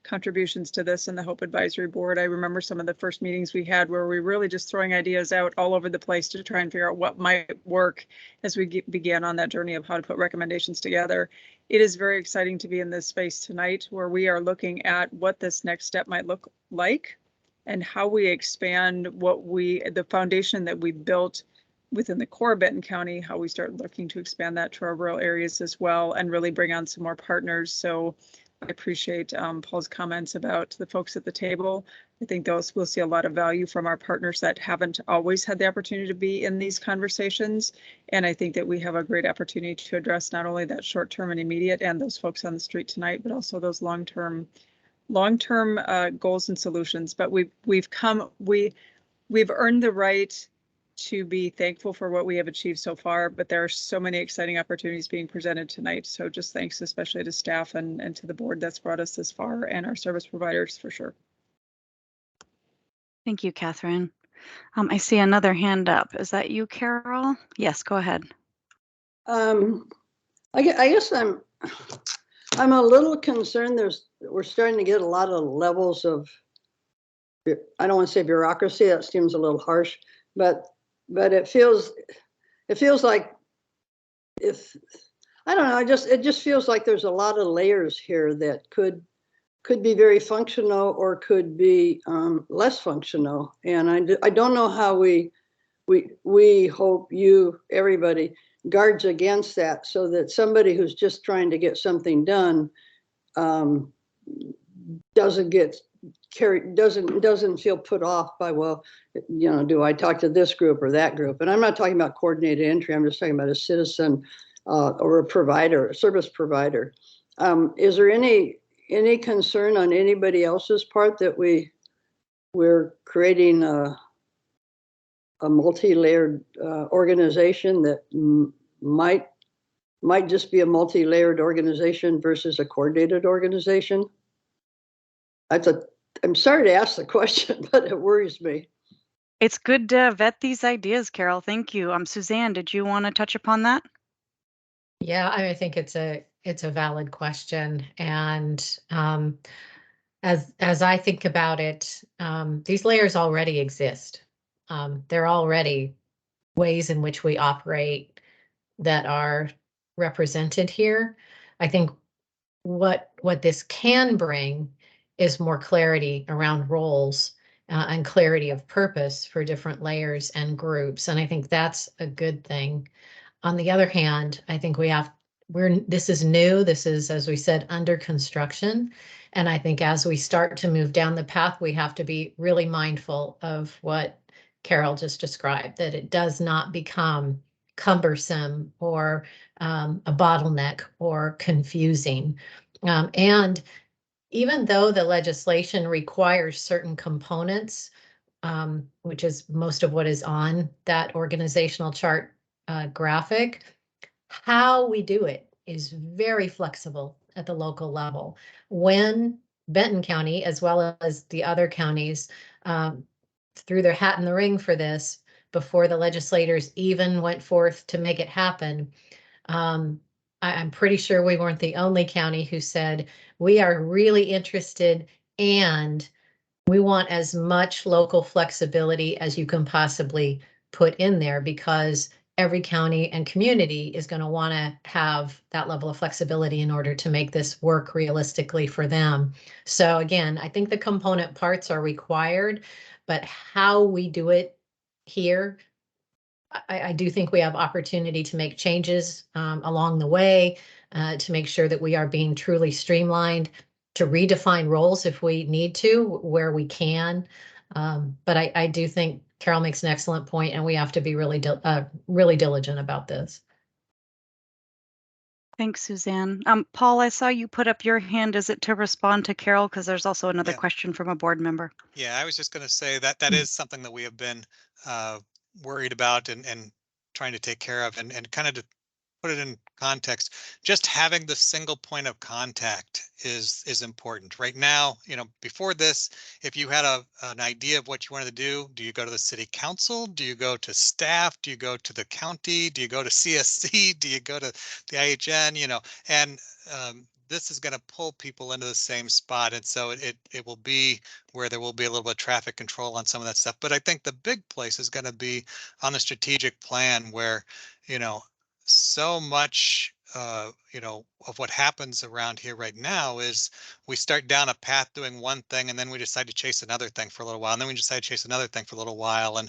contributions to this and the HOPE Advisory Board, I remember some of the first meetings we had where we were really just throwing ideas out all over the place to try and figure out what might work as we began on that journey of how to put recommendations together. It is very exciting to be in this space tonight where we are looking at what this next step might look like and how we expand the foundation that we built within the core of Benton County, how we start looking to expand that to our rural areas as well and really bring on some more partners. So I appreciate Paul's comments about the folks at the table. I think we'll see a lot of value from our partners that haven't always had the opportunity to be in these conversations. And I think that we have a great opportunity to address not only that short-term and immediate and those folks on the street tonight, but also those long-term goals and solutions. But we've earned the right to be thankful for what we have achieved so far, but there are so many exciting opportunities being presented tonight. So just thanks especially to staff and to the board that's brought us this far and our service providers for sure. Thank you, Catherine. I see another hand up. Is that you, Carol? Yes, go ahead. I guess I'm a little concerned. We're starting to get a lot of levels of, I don't want to say bureaucracy, that seems a little harsh, but it feels like I don't know, it just feels like there's a lot of layers here that could be very functional or could be less functional. And I don't know how we hope everybody guards against that, so that somebody who's just trying to get something done doesn't get carried, doesn't feel put off by, well, do I talk to this group or that group? And I'm not talking about coordinated entry. I'm just talking about a citizen or a provider, a service provider. Is there any concern on anybody else's part that we're creating a multi-layered organization that might just be a multi-layered organization versus a coordinated organization? I'm sorry to ask the question, but it worries me. It's good to vet these ideas, Carol. Thank you. Suzanne, did you want to touch upon that? Yeah, I think it's a valid question, and as I think about it, these layers already exist. There are already ways in which we operate that are represented here. I think what this can bring is more clarity around roles and clarity of purpose for different layers and groups, and I think that's a good thing. On the other hand, I think this is new. This is, as we said, under construction. And I think as we start to move down the path, we have to be really mindful of what Carol just described, that it does not become cumbersome or a bottleneck or confusing. And even though the legislation requires certain components, which is most of what is on that organizational chart graphic, how we do it is very flexible at the local level. When Benton County, as well as the other counties, threw their hat in the ring for this before the legislators even went forth to make it happen, I'm pretty sure we weren't the only county who said, we are really interested and we want as much local flexibility as you can possibly put in there, because every county and community is going to want to have that level of flexibility in order to make this work realistically for them. So again, I think the component parts are required, but how we do it here, I do think we have opportunity to make changes along the way to make sure that we are being truly streamlined, to redefine roles if we need to, where we can. But I do think Carol makes an excellent point, and we have to be really diligent about this. Thanks, Suzanne. Paul, I saw you put up your hand. Is it to respond to Carol? Because there's also another question from a board member. Yeah, I was just going to say that is something that we have been worried about and trying to take care of, and kind of to put it in context, just having the single point of contact is important. Right now, before this, if you had an idea of what you wanted to do you go to the city council? Do you go to staff? Do you go to the county? Do you go to CSC? Do you go to the IHN? And this is going to pull people into the same spot. And so it will be where there will be a little bit of traffic control on some of that stuff. But I think the big place is going to be on the strategic plan where, so much, of what happens around here right now is we start down a path doing one thing, and then we decide to chase another thing for a little while, and then we decide to chase another thing for a little while,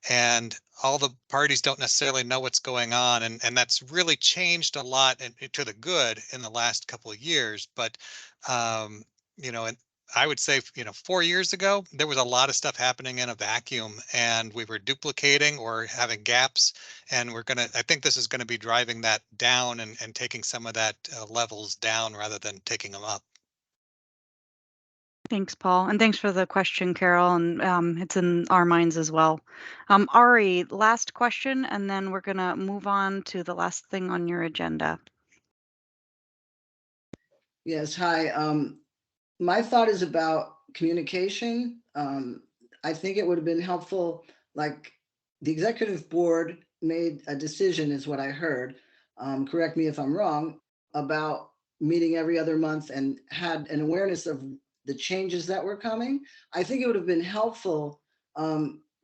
and all the parties don't necessarily know what's going on, and that's really changed a lot to the good in the last couple of years. But and I would say, 4 years ago, there was a lot of stuff happening in a vacuum, and we were duplicating or having gaps. And I think this is going to be driving that down and taking some of that levels down rather than taking them up. Thanks, Paul. And thanks for the question, Carol. And it's in our minds as well. Ari, last question, and then we're going to move on to the last thing on your agenda. Yes, hi. My thought is about communication. I think it would have been helpful, like the executive board made a decision, is what I heard. Correct me if I'm wrong, about meeting every other month and had an awareness of the changes that were coming. I think it would have been helpful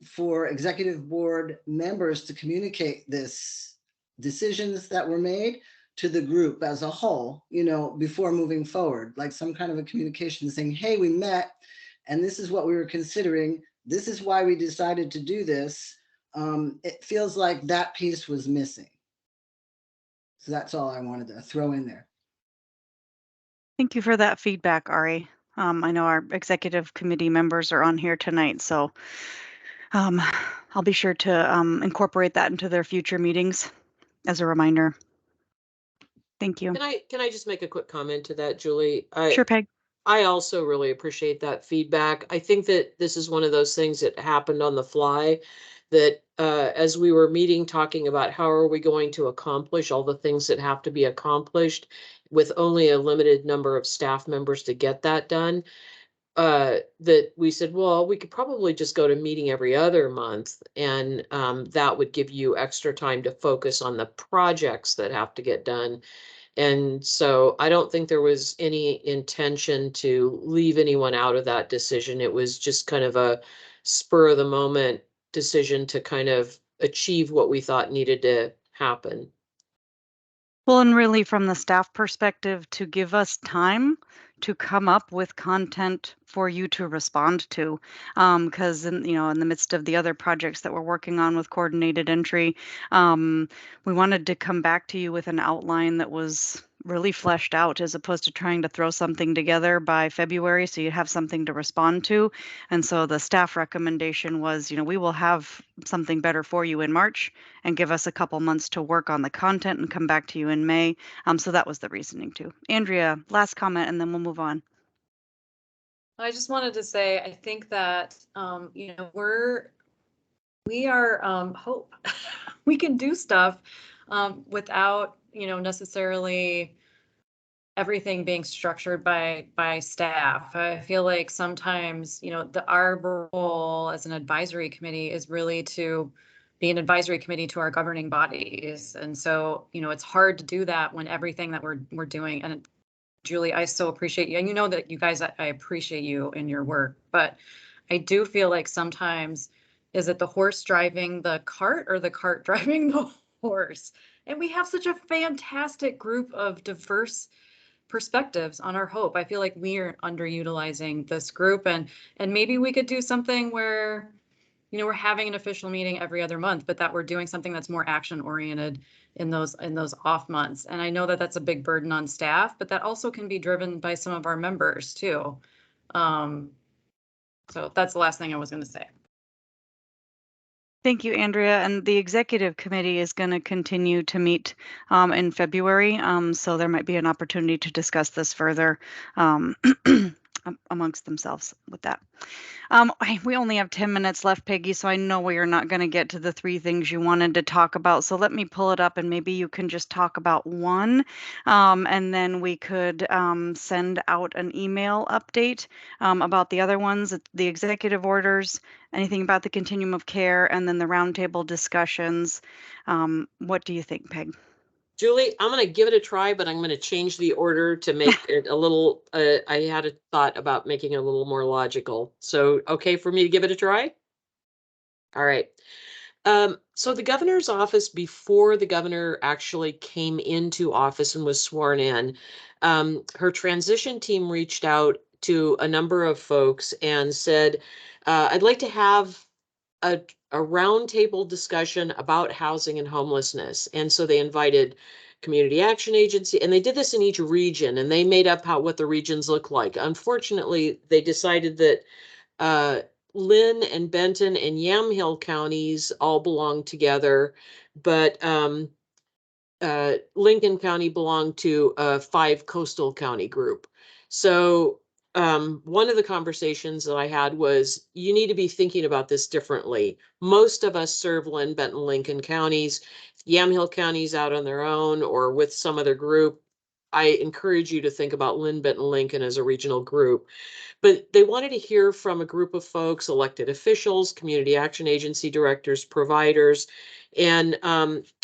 for executive board members to communicate this decisions that were made to the group as a whole, before moving forward, like some kind of a communication saying, hey, we met and this is what we were considering. This is why we decided to do this. It feels like that piece was missing. So that's all I wanted to throw in there. Thank you for that feedback, Ari. I know our executive committee members are on here tonight, so I'll be sure to incorporate that into their future meetings as a reminder. Thank you. Can I just make a quick comment to that, Julie? Sure, Peg. I also really appreciate that feedback. I think that this is one of those things that happened on the fly, that as we were meeting, talking about how are we going to accomplish all the things that have to be accomplished with only a limited number of staff members to get that done, that we said, well, we could probably just go to meeting every other month, and that would give you extra time to focus on the projects that have to get done. And so I don't think there was any intention to leave anyone out of that decision. It was just kind of a spur of the moment decision to kind of achieve what we thought needed to happen. Well, and really from the staff perspective, to give us time to come up with content for you to respond to. Because in the midst of the other projects that we're working on with coordinated entry, we wanted to come back to you with an outline that was really fleshed out as opposed to trying to throw something together by February so you have something to respond to. And so the staff recommendation was, we will have something better for you in March and give us a couple months to work on the content and come back to you in May. So that was the reasoning too. Andrea, last comment, and then we'll move on. I just wanted to say, I think that, we are HOPE. We can do stuff without, necessarily everything being structured by staff. I feel like sometimes, our role as an advisory committee is really to be an advisory committee to our governing bodies. And so, it's hard to do that when everything that we're doing. And Julie, I so appreciate you. And you know that you guys, I appreciate you in your work, but I do feel like sometimes, is it the horse driving the cart or the cart driving the horse? And we have such a fantastic group of diverse perspectives on our HOPE. I feel like we are underutilizing this group, and maybe we could do something where, we're having an official meeting every other month, but that we're doing something that's more action oriented in those off months. And I know that that's a big burden on staff, but that also can be driven by some of our members too. So that's the last thing I was going to say. Thank you, Andrea. And the executive committee is going to continue to meet in February. So there might be an opportunity to discuss this further amongst themselves with that. We only have 10 minutes left, Peggy, so I know we are not going to get to the 3 things you wanted to talk about. So let me pull it up and maybe you can just talk about one, and then we could send out an email update about the other ones, the executive orders, anything about the continuum of care, and then the roundtable discussions. What do you think, Peg? Julie, I'm going to give it a try, but I'm going to change the order to make it a little, I had a thought about making it a little more logical. So, okay for me to give it a try? All right. So the governor's office, before the governor actually came into office and was sworn in, her transition team reached out to a number of folks and said, I'd like to have a roundtable discussion about housing and homelessness. And so they invited Community Action Agency, and they did this in each region, and they made up what the regions look like. Unfortunately, they decided that Lynn and Benton and Yamhill counties all belong together, but Lincoln County belonged to a 5 coastal county group. So one of the conversations that I had was, you need to be thinking about this differently. Most of us serve Lynn, Benton, Lincoln counties. Yamhill County's out on their own or with some other group. I encourage you to think about Lynn, Benton, Lincoln as a regional group. But they wanted to hear from a group of folks, elected officials, community action agency directors, providers, and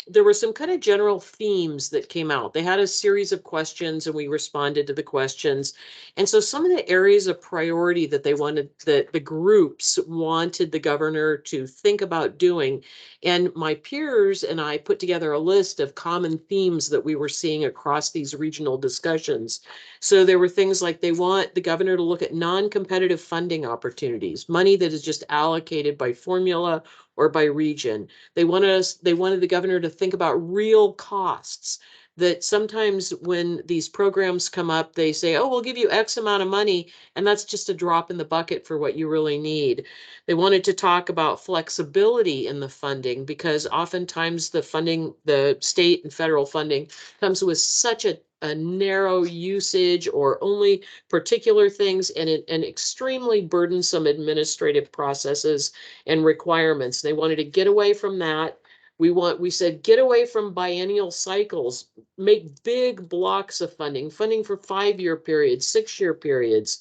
there were some kind of general themes that came out. They had a series of questions and we responded to the questions. And so some of the areas of priority that they wanted, that the groups wanted the governor to think about doing. And my peers and I put together a list of common themes that we were seeing across these regional discussions. So there were things like they want the governor to look at non-competitive funding opportunities, money that is just allocated by formula or by region. They wanted the governor to think about real costs, that sometimes when these programs come up, they say, oh, we'll give you X amount of money, and that's just a drop in the bucket for what you really need. They wanted to talk about flexibility in the funding, because oftentimes the funding, the state and federal funding, comes with such a narrow usage or only particular things and extremely burdensome administrative processes and requirements. They wanted to get away from that. We said, get away from biennial cycles, make big blocks of funding for 5-year periods, 6-year periods.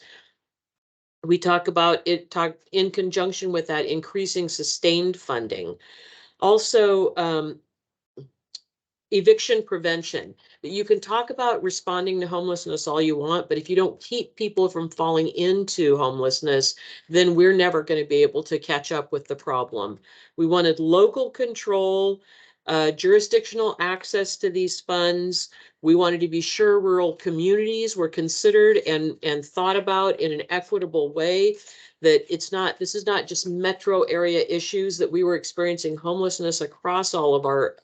We talk in conjunction with that, increasing sustained funding. Also, eviction prevention. You can talk about responding to homelessness all you want, but if you don't keep people from falling into homelessness, then we're never going to be able to catch up with the problem. We wanted local control, jurisdictional access to these funds. We wanted to be sure rural communities were considered and thought about in an equitable way, that this is not just metro area issues, that we were experiencing homelessness across all of our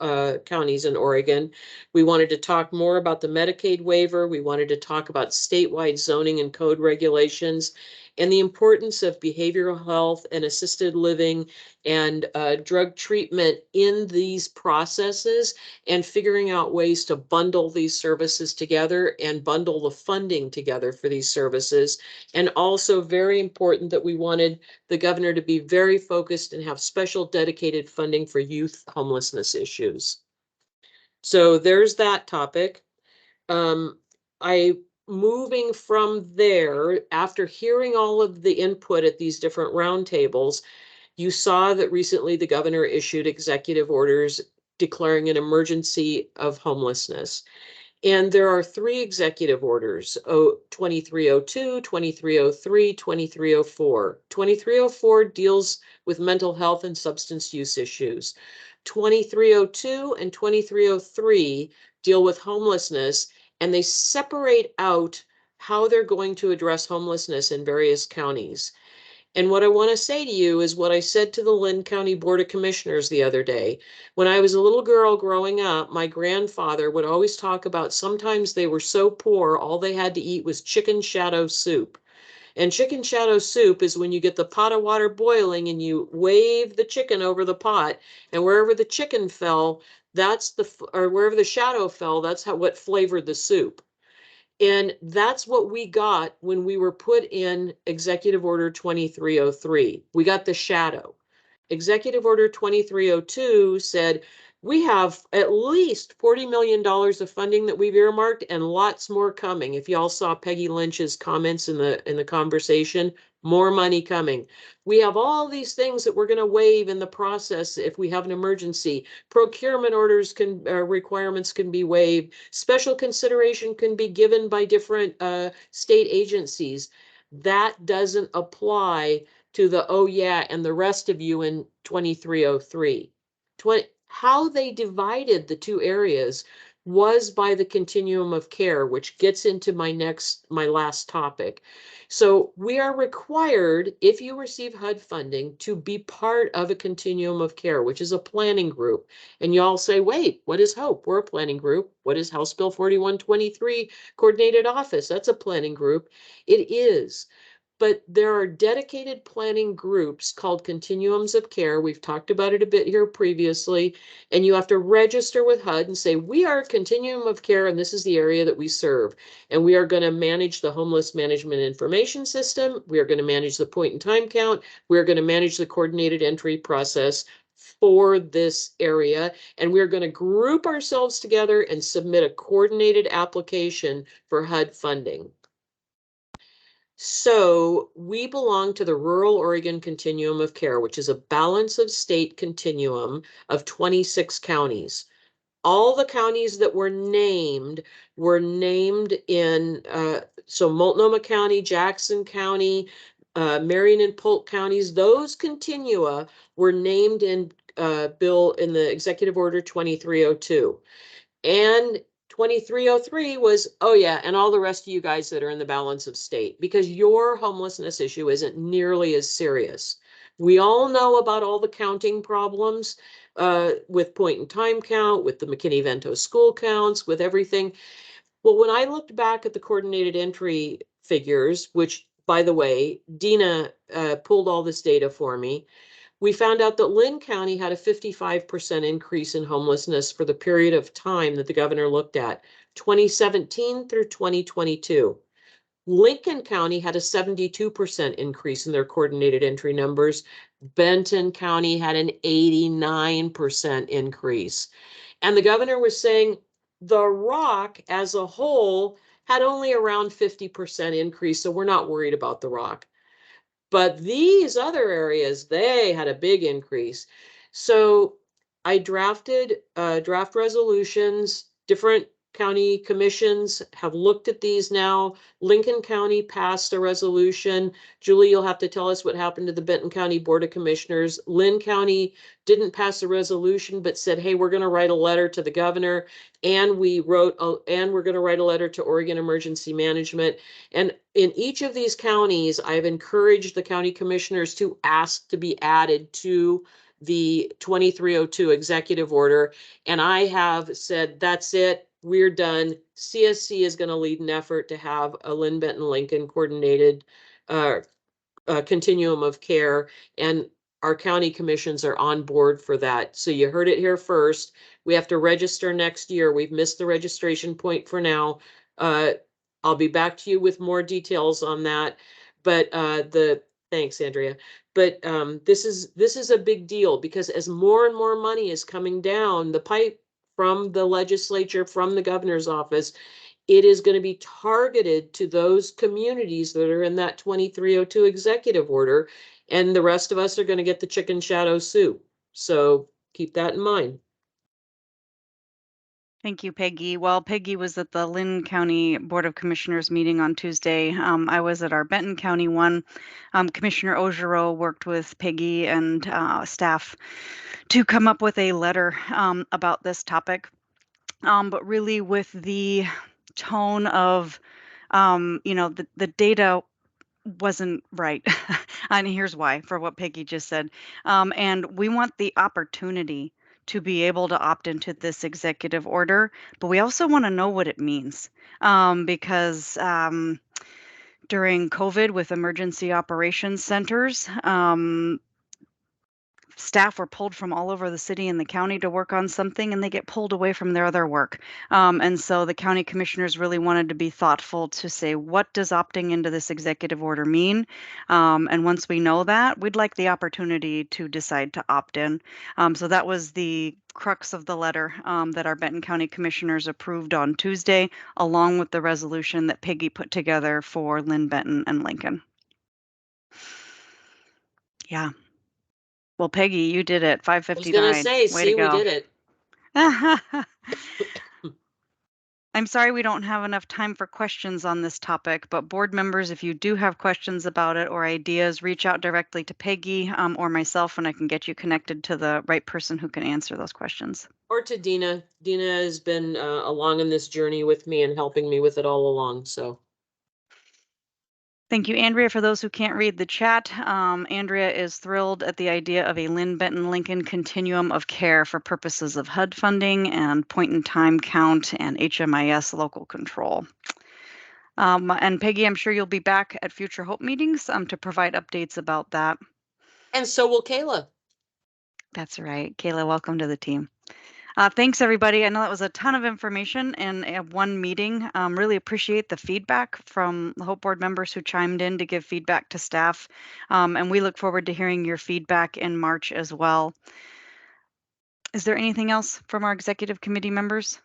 counties in Oregon. We wanted to talk more about the Medicaid waiver. We wanted to talk about statewide zoning and code regulations, and the importance of behavioral health and assisted living and drug treatment in these processes, and figuring out ways to bundle these services together and bundle the funding together for these services. And also very important that we wanted the governor to be very focused and have special dedicated funding for youth homelessness issues. So there's that topic. Moving from there, after hearing all of the input at these different roundtables, you saw that recently the governor issued executive orders declaring an emergency of homelessness. And there are 3 executive orders, 2302, 2303, 2304. 2304 deals with mental health and substance use issues. 2302 and 2303 deal with homelessness, and they separate out how they're going to address homelessness in various counties. And what I want to say to you is what I said to the Lynn County Board of Commissioners the other day. When I was a little girl growing up, my grandfather would always talk about sometimes they were so poor, all they had to eat was chicken shadow soup. And chicken shadow soup is when you get the pot of water boiling and you wave the chicken over the pot, and wherever the chicken fell, or wherever the shadow fell, that's what flavored the soup. And that's what we got when we were put in Executive Order 2303. We got the shadow. Executive Order 2302 said, we have at least $40 million of funding that we've earmarked and lots more coming. If y'all saw Peggy Lynch's comments in the conversation, more money coming. We have all these things that we're going to waive in the process if we have an emergency. Procurement orders requirements can be waived. Special consideration can be given by different state agencies. That doesn't apply to the oh yeah and the rest of you in 2303. How they divided the 2 areas was by the continuum of care, which gets into my last topic. So we are required, if you receive HUD funding, to be part of a continuum of care, which is a planning group. And y'all say, wait, what is HOPE? We're a planning group. What is House Bill 4123 Coordinated Office? That's a planning group. It is. But there are dedicated planning groups called continuums of care. We've talked about it a bit here previously, and you have to register with HUD and say, we are a continuum of care, and this is the area that we serve. And we are going to manage the homeless management information system. We are going to manage the point in time count. We're going to manage the coordinated entry process for this area. And we're going to group ourselves together and submit a coordinated application for HUD funding. So we belong to the Rural Oregon Continuum of Care, which is a balance of state continuum of 26 counties. All the counties that were named in, so Multnomah County, Jackson County, Marion and Polk counties, those continua were named in the Executive Order 2302. And 2303 was, oh yeah, and all the rest of you guys that are in the balance of state, because your homelessness issue isn't nearly as serious. We all know about all the counting problems with point in time count, with the McKinney-Vento school counts, with everything. Well, when I looked back at the coordinated entry figures, which, by the way, Dina pulled all this data for me, we found out that Lynn County had a 55% increase in homelessness for the period of time that the governor looked at, 2017 through 2022. Lincoln County had a 72% increase in their coordinated entry numbers. Benton County had an 89% increase. And the governor was saying the Rock as a whole had only around 50% increase. So we're not worried about the Rock. But these other areas, they had a big increase. So I drafted draft resolutions. Different county commissions have looked at these now. Lincoln County passed a resolution. Julie, you'll have to tell us what happened to the Benton County Board of Commissioners. Lynn County didn't pass a resolution, but said, hey, we're going to write a letter to the governor. And we're going to write a letter to Oregon Emergency Management. And in each of these counties, I've encouraged the county commissioners to ask to be added to the 2302 executive order. And I have said, that's it. We're done. CSC is going to lead an effort to have a Lynn Benton Lincoln coordinated continuum of care. And our county commissions are on board for that. So you heard it here first. We have to register next year. We've missed the registration point for now. I'll be back to you with more details on that. But thanks, Andrea. But this is a big deal because as more and more money is coming down the pipe from the legislature, from the governor's office, it is going to be targeted to those communities that are in that 2302 executive order. And the rest of us are going to get the chicken shadow soup. So keep that in mind. Thank you, Peggy. While Peggy was at the Lynn County Board of Commissioners meeting on Tuesday, I was at our Benton County one. Commissioner Ojero worked with Peggy and staff to come up with a letter about this topic, but really with the tone of, the data wasn't right. And here's why, for what Peggy just said. And we want the opportunity to be able to opt into this executive order, but we also want to know what it means. Because during COVID with emergency operations centers, staff were pulled from all over the city and the county to work on something, and they get pulled away from their other work. And so the county commissioners really wanted to be thoughtful to say, what does opting into this executive order mean? And once we know that, we'd like the opportunity to decide to opt in. So that was the crux of the letter that our Benton County commissioners approved on Tuesday, along with the resolution that Peggy put together for Lynn, Benton, and Lincoln. Yeah. Well, Peggy, you did it. 5:59. I was going to say, see, we did it. I'm sorry we don't have enough time for questions on this topic, but board members, if you do have questions about it or ideas, reach out directly to Peggy or myself, and I can get you connected to the right person who can answer those questions. Or to Dina. Dina has been along in this journey with me and helping me with it all along. So. Thank you, Andrea. For those who can't read the chat, Andrea is thrilled at the idea of a Lynn Benton Lincoln continuum of care for purposes of HUD funding and point in time count and HMIS local control. And Peggy, I'm sure you'll be back at future HOPE meetings to provide updates about that. And so will Kayla. That's right. Kayla, welcome to the team. Thanks, everybody. I know that was a ton of information in one meeting. Really appreciate the feedback from the HOPE board members who chimed in to give feedback to staff. And we look forward to hearing your feedback in March as well. Is there anything else from our executive committee members?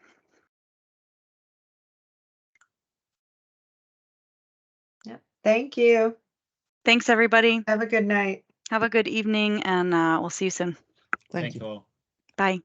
Yep. Thank you. Thanks, everybody. Have a good night. Have a good evening, and we'll see you soon. Thank you all. Bye.